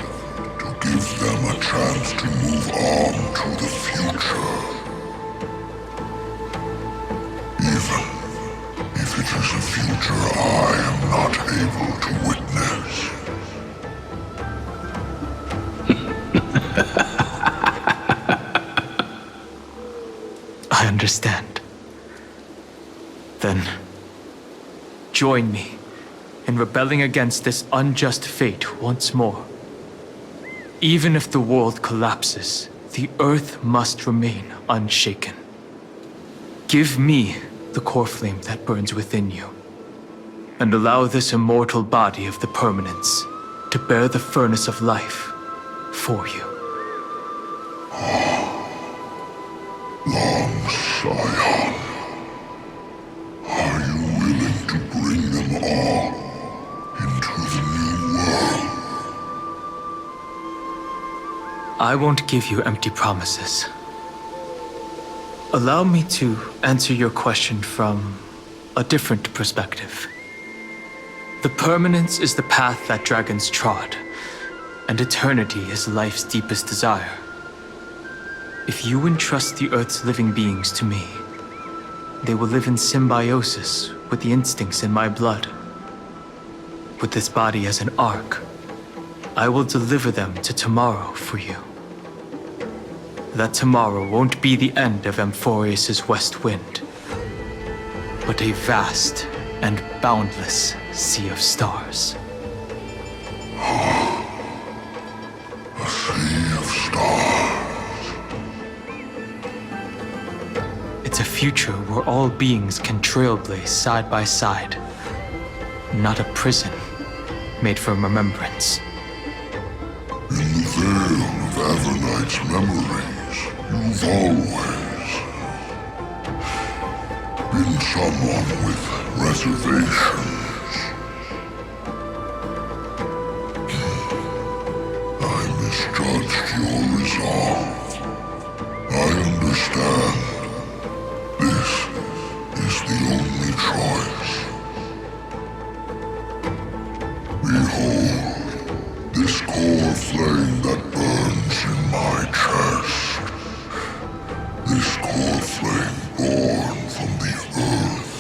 Speaker 1: to give them a chance to move on to the future. Even if it is a future I am not able to witness.
Speaker 2: I understand. Then, join me in rebelling against this unjust fate once more. Even if the world collapses, the Earth must remain unshaken. Give me the core flame that burns within you, and allow this immortal body of the permanence to bear the furnace of life for you.
Speaker 1: Long Scion, are you willing to bring them all into the new world?
Speaker 2: I won't give you empty promises. Allow me to answer your question from a different perspective. The permanence is the path that dragons trod, and eternity is life's deepest desire. If you entrust the Earth's living beings to me, they will live in symbiosis with the instincts in my blood. With this body as an ark, I will deliver them to tomorrow for you. That tomorrow won't be the end of Amphoreus' west wind. but a vast and boundless sea of stars.
Speaker 1: A sea of stars.
Speaker 2: It's a future where all beings can trailblaze side by side. Not a prison made for remembrance.
Speaker 1: In the veil of Avernight's memories, you've always been someone with reservations. I misjudged your resolve. I understand. This is the only choice. Behold, this core flame that burns in my chest. This core flame born from the earth.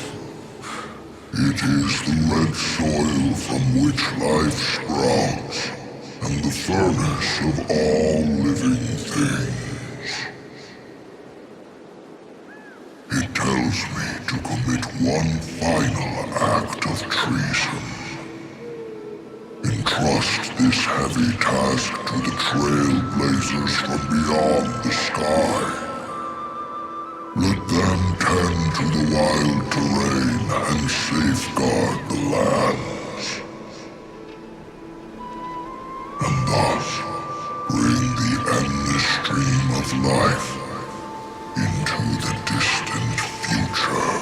Speaker 1: It is the red soil from which life sprouts, and the furnace of all living things. It tells me to commit one final act of treason. Entrust this heavy task to the trailblazers from beyond the sky. Let them tend to the wild terrain and safeguard the lands. And thus bring the endless stream of life into the distant future.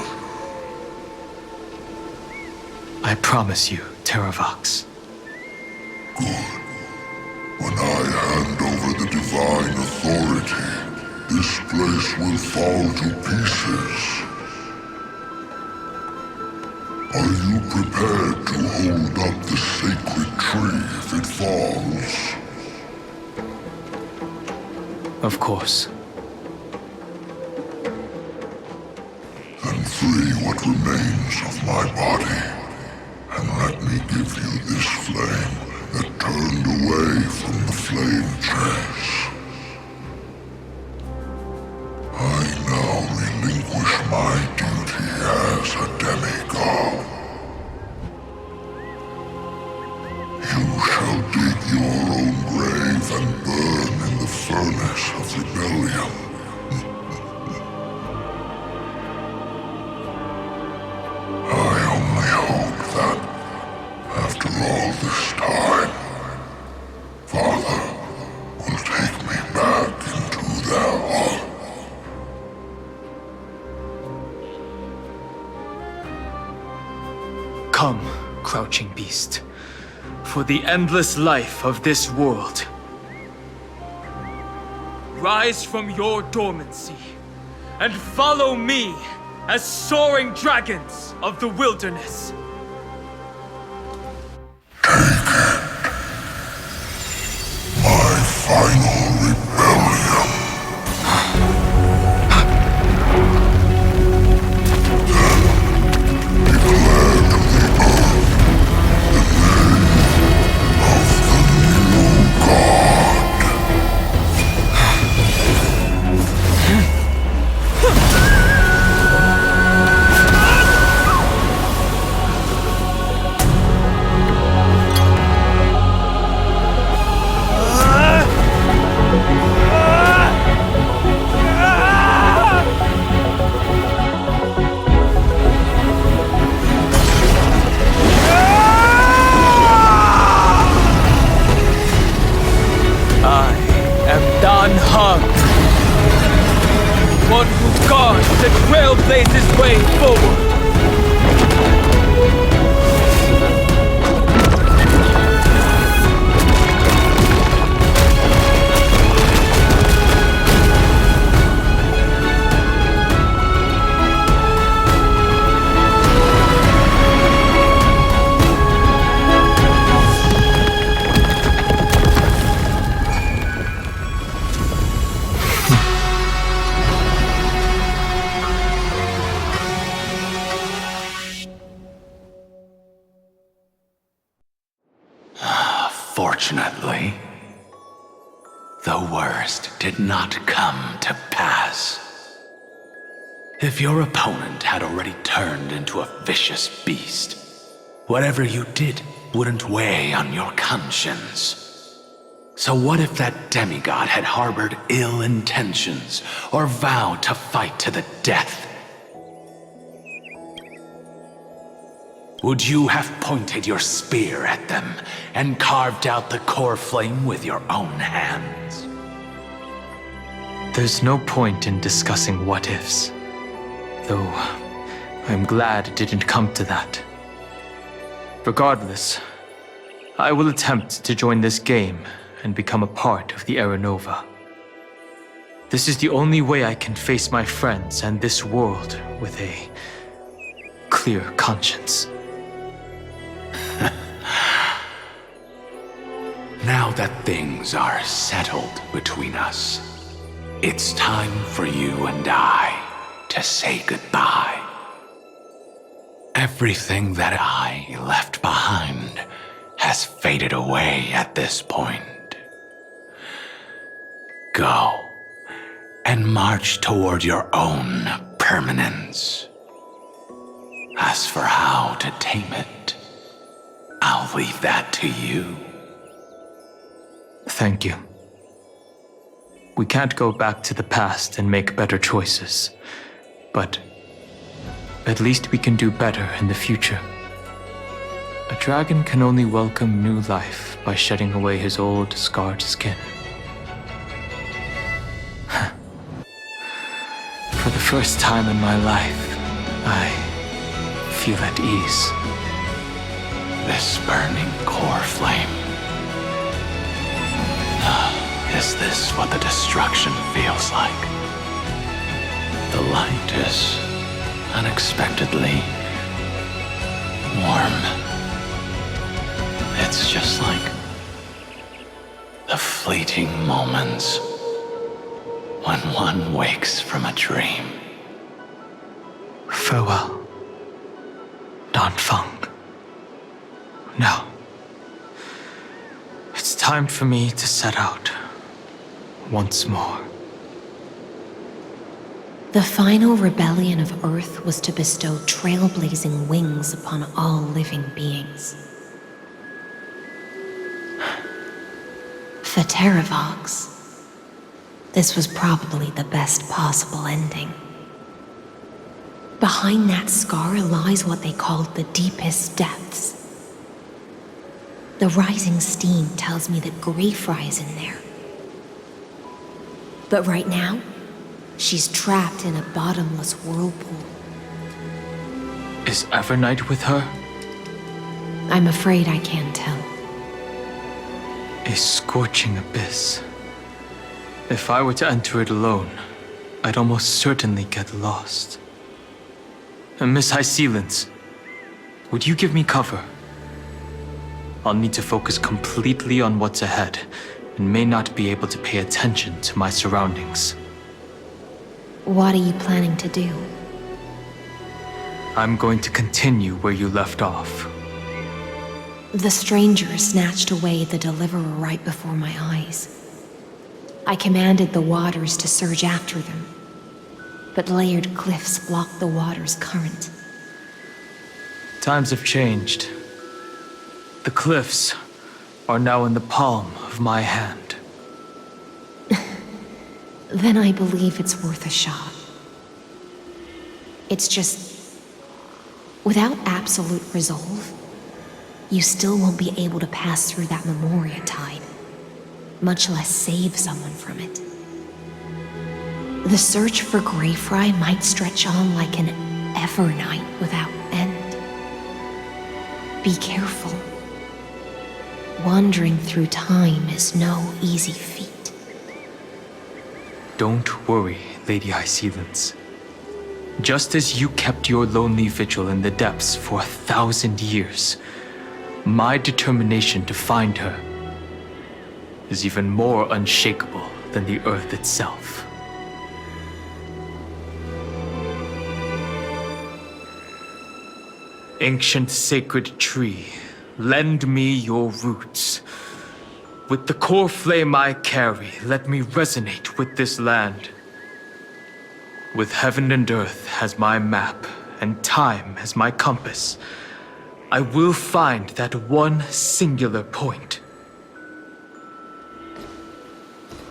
Speaker 2: I promise you, Terravox.
Speaker 1: Good. When I hand over the divine authority, this place will fall to pieces. Are you prepared to hold up the sacred tree if it falls?
Speaker 2: Of course.
Speaker 1: Then free what remains of my body, and let me give you this flame that turned away from the flame chase. I now relinquish my duty as a demigod. You shall dig your own grave and burn in the furnace of rebellion. I only hope that, after all this time, Father will take me back into their heart.
Speaker 2: Come, crouching beast, for the endless life of this world. Rise from your dormancy and follow me as soaring dragons of the wilderness.
Speaker 1: My final rebellion. Then declare to the earth the name of the new god.
Speaker 2: One who guards the trailblazer's way forward.
Speaker 5: Fortunately, the worst did not come to pass. If your opponent had already turned into a vicious beast, whatever you did wouldn't weigh on your conscience. So what if that demigod had harbored ill intentions or vowed to fight to the death? Would you have pointed your spear at them and carved out the core flame with your own hands?
Speaker 2: There's no point in discussing what-ifs. Though, I'm glad it didn't come to that. Regardless, I will attempt to join this game and become a part of the Era Nova. This is the only way I can face my friends and this world with a clear conscience.
Speaker 5: Now that things are settled between us, it's time for you and I to say goodbye. Everything that I left behind has faded away at this point. Go and march toward your own permanence. As for how to tame it, I'll leave that to you.
Speaker 2: Thank you. We can't go back to the past and make better choices, but at least we can do better in the future. A dragon can only welcome new life by shedding away his old, scarred skin. For the first time in my life, I feel at ease.
Speaker 5: This burning core flame. Is this what the destruction feels like? The light is unexpectedly warm. It's just like the fleeting moments when one wakes from a dream.
Speaker 2: Farewell, Danfeng. Now, it's time for me to set out once more.
Speaker 8: The final rebellion of Earth was to bestow trailblazing wings upon all living beings. For Terravox, this was probably the best possible ending. Behind that scar lies what they called the deepest depths. The rising steam tells me that Greyfry is in there. But right now, she's trapped in a bottomless whirlpool.
Speaker 2: Is Evernight with her?
Speaker 8: I'm afraid I can't tell.
Speaker 2: A scorching abyss. If I were to enter it alone, I'd almost certainly get lost. And Miss High Sealants, would you give me cover? I'll need to focus completely on what's ahead, and may not be able to pay attention to my surroundings.
Speaker 8: What are you planning to do?
Speaker 2: I'm going to continue where you left off.
Speaker 8: The stranger snatched away the deliverer right before my eyes. I commanded the waters to surge after them, but layered cliffs blocked the water's current.
Speaker 2: Times have changed. The cliffs are now in the palm of my hand.
Speaker 8: Then I believe it's worth a shot. It's just, without absolute resolve, you still won't be able to pass through that Memoria tide, much less save someone from it. The search for Greyfry might stretch on like an Evernight without end. Be careful. Wandering through time is no easy feat.
Speaker 2: Don't worry, Lady High Sealants. Just as you kept your lonely vigil in the depths for 1,000 years, my determination to find her is even more unshakable than the earth itself. Ancient sacred tree, lend me your roots. With the core flame I carry, let me resonate with this land. With heaven and earth as my map, and time as my compass, I will find that one singular point.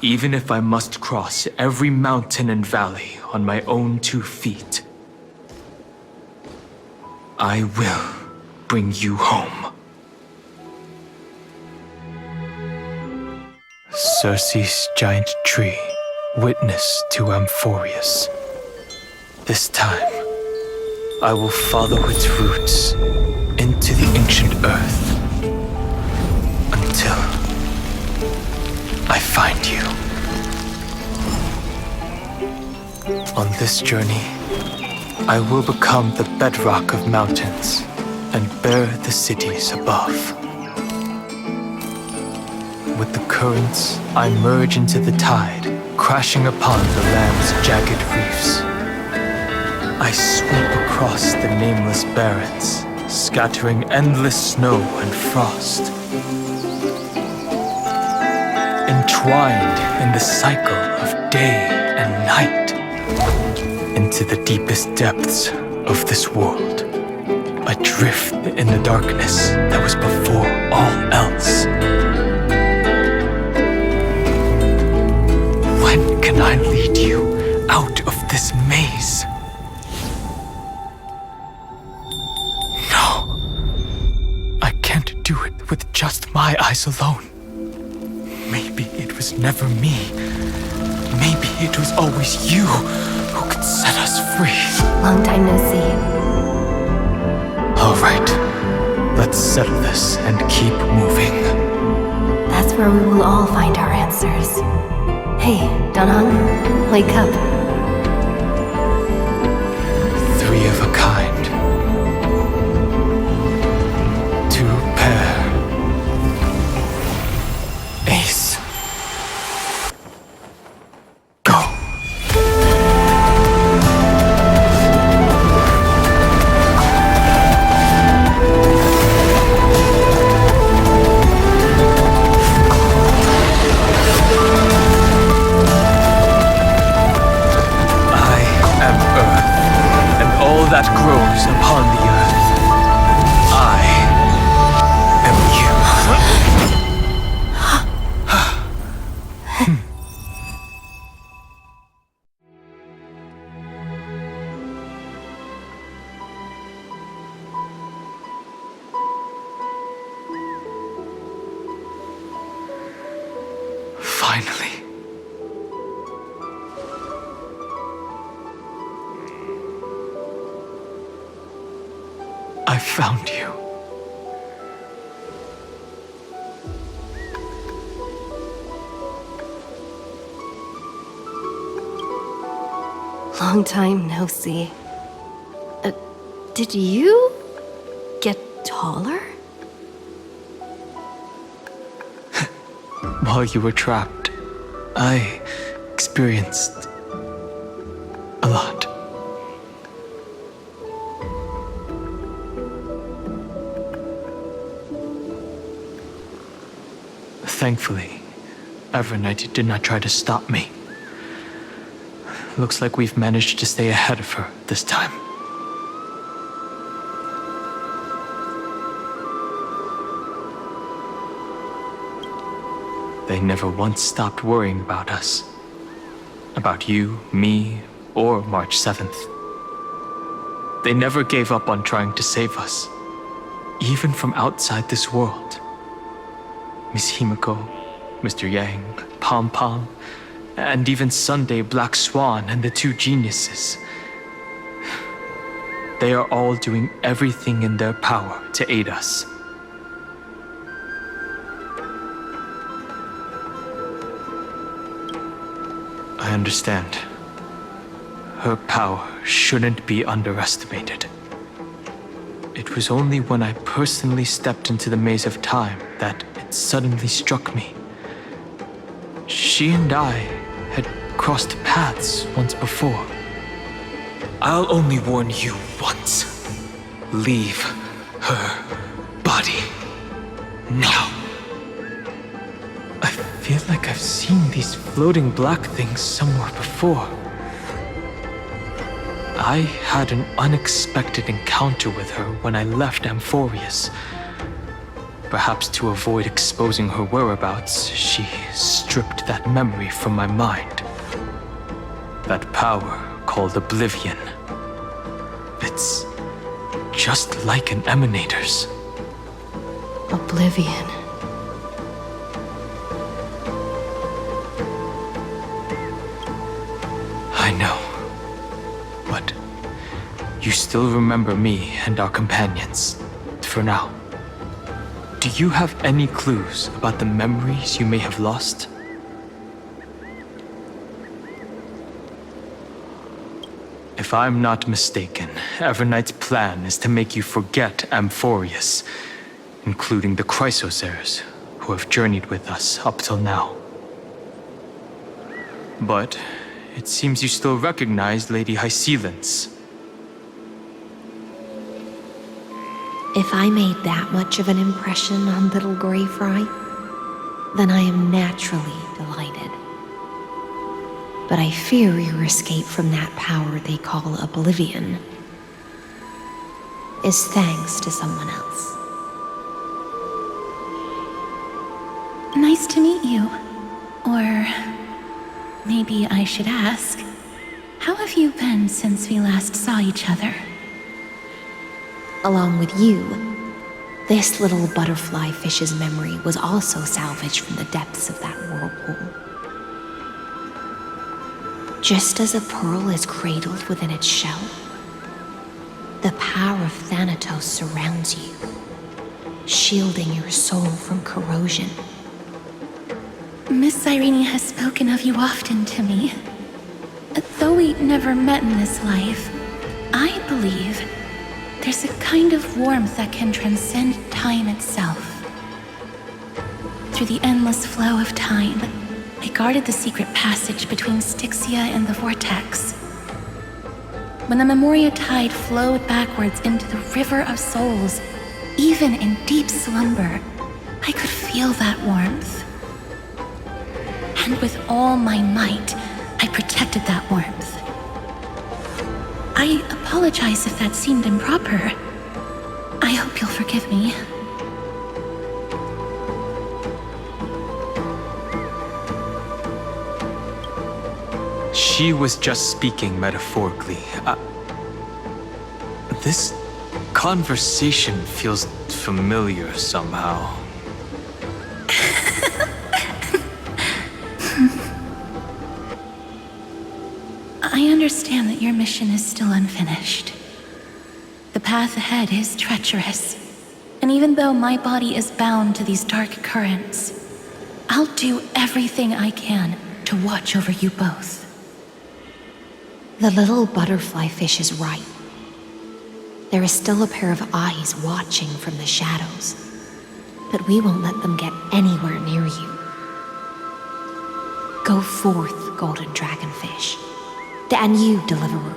Speaker 2: Even if I must cross every mountain and valley on my own 2 feet, I will bring you home. Circe's giant tree, witness to Amphoreus. This time, I will follow its roots into the ancient earth until I find you. On this journey, I will become the bedrock of mountains and bear the cities above. With the currents, I merge into the tide, crashing upon the land's jagged reefs. I sweep across the nameless barrens, scattering endless snow and frost. Entwined in the cycle of day and night, into the deepest depths of this world, adrift in the darkness that was before all else. When can I lead you out of this maze? No, I can't do it with just my eyes alone. Maybe it was never me. Maybe it was always you who could set us free.
Speaker 10: Long time no see.
Speaker 2: All right, let's settle this and keep moving.
Speaker 10: That's where we will all find our answers. Hey, Danhong, wake up.
Speaker 2: 3 of a kind. 2 pair. Ace. Go. That grows upon the earth. I am you. Finally. I found you.
Speaker 10: Long time no see. Did you get taller?
Speaker 2: While you were trapped, I experienced a lot. Thankfully, Evernight did not try to stop me. Looks like we've managed to stay ahead of her this time. They never once stopped worrying about us. About you, me, or March 7th. They never gave up on trying to save us, even from outside this world. Miss Himiko, Mr. Yang, Pom Pom, and even Sunday Black Swan and the 2 geniuses. They are all doing everything in their power to aid us. I understand. Her power shouldn't be underestimated. It was only when I personally stepped into the maze of time that it suddenly struck me. She and I had crossed paths once before. I'll only warn you once. Leave her body now. I feel like I've seen these floating black things somewhere before. I had an unexpected encounter with her when I left Amphoreus. Perhaps to avoid exposing her whereabouts, she stripped that memory from my mind. That power called Oblivion. It's just like an emanator's.
Speaker 8: Oblivion.
Speaker 2: I know. But you still remember me and our companions, for now. Do you have any clues about the memories you may have lost? If I'm not mistaken, Everknight's plan is to make you forget Amphoreus, including the Chrysosairs, who have journeyed with us up till now. But it seems you still recognize Lady Hycelens.
Speaker 8: If I made that much of an impression on little Greyfry, then I am naturally delighted. But I fear your escape from that power they call Oblivion is thanks to someone else.
Speaker 14: Nice to meet you. Or maybe I should ask, how have you been since we last saw each other?
Speaker 8: Along with you, this little butterfly fish's memory was also salvaged from the depths of that whirlpool. Just as a pearl is cradled within its shell, the power of Thanatos surrounds you, shielding your soul from corrosion.
Speaker 14: Miss Irene has spoken of you often to me. Though we never met in this life, I believe there's a kind of warmth that can transcend time itself. Through the endless flow of time, I guarded the secret passage between Styxia and the Vortex. When the Memoria tide flowed backwards into the River of Souls, even in deep slumber, I could feel that warmth. And with all my might, I protected that warmth. I apologize if that seemed improper. I hope you'll forgive me.
Speaker 2: She was just speaking metaphorically. This conversation feels familiar somehow.
Speaker 14: I understand that your mission is still unfinished. The path ahead is treacherous, and even though my body is bound to these dark currents, I'll do everything I can to watch over you both.
Speaker 8: The little butterfly fish is right. There is still a pair of eyes watching from the shadows, but we won't let them get anywhere near you. Go forth, golden dragonfish. And you, deliverer,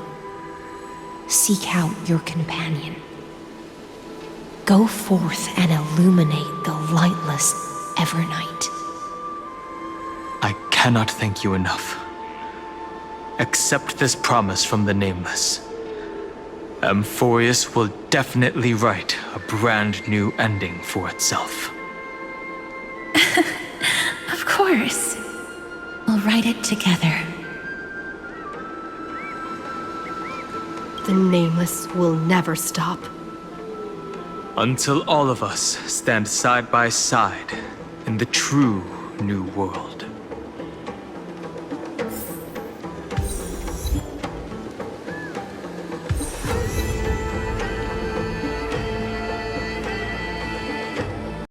Speaker 8: seek out your companion. Go forth and illuminate the lightless Evernight.
Speaker 2: I cannot thank you enough. Accept this promise from the Nameless. Amphoreus will definitely write a brand new ending for itself.
Speaker 14: Of course. We'll write it together.
Speaker 8: The Nameless will never stop.
Speaker 2: Until all of us stand side by side in the true new world.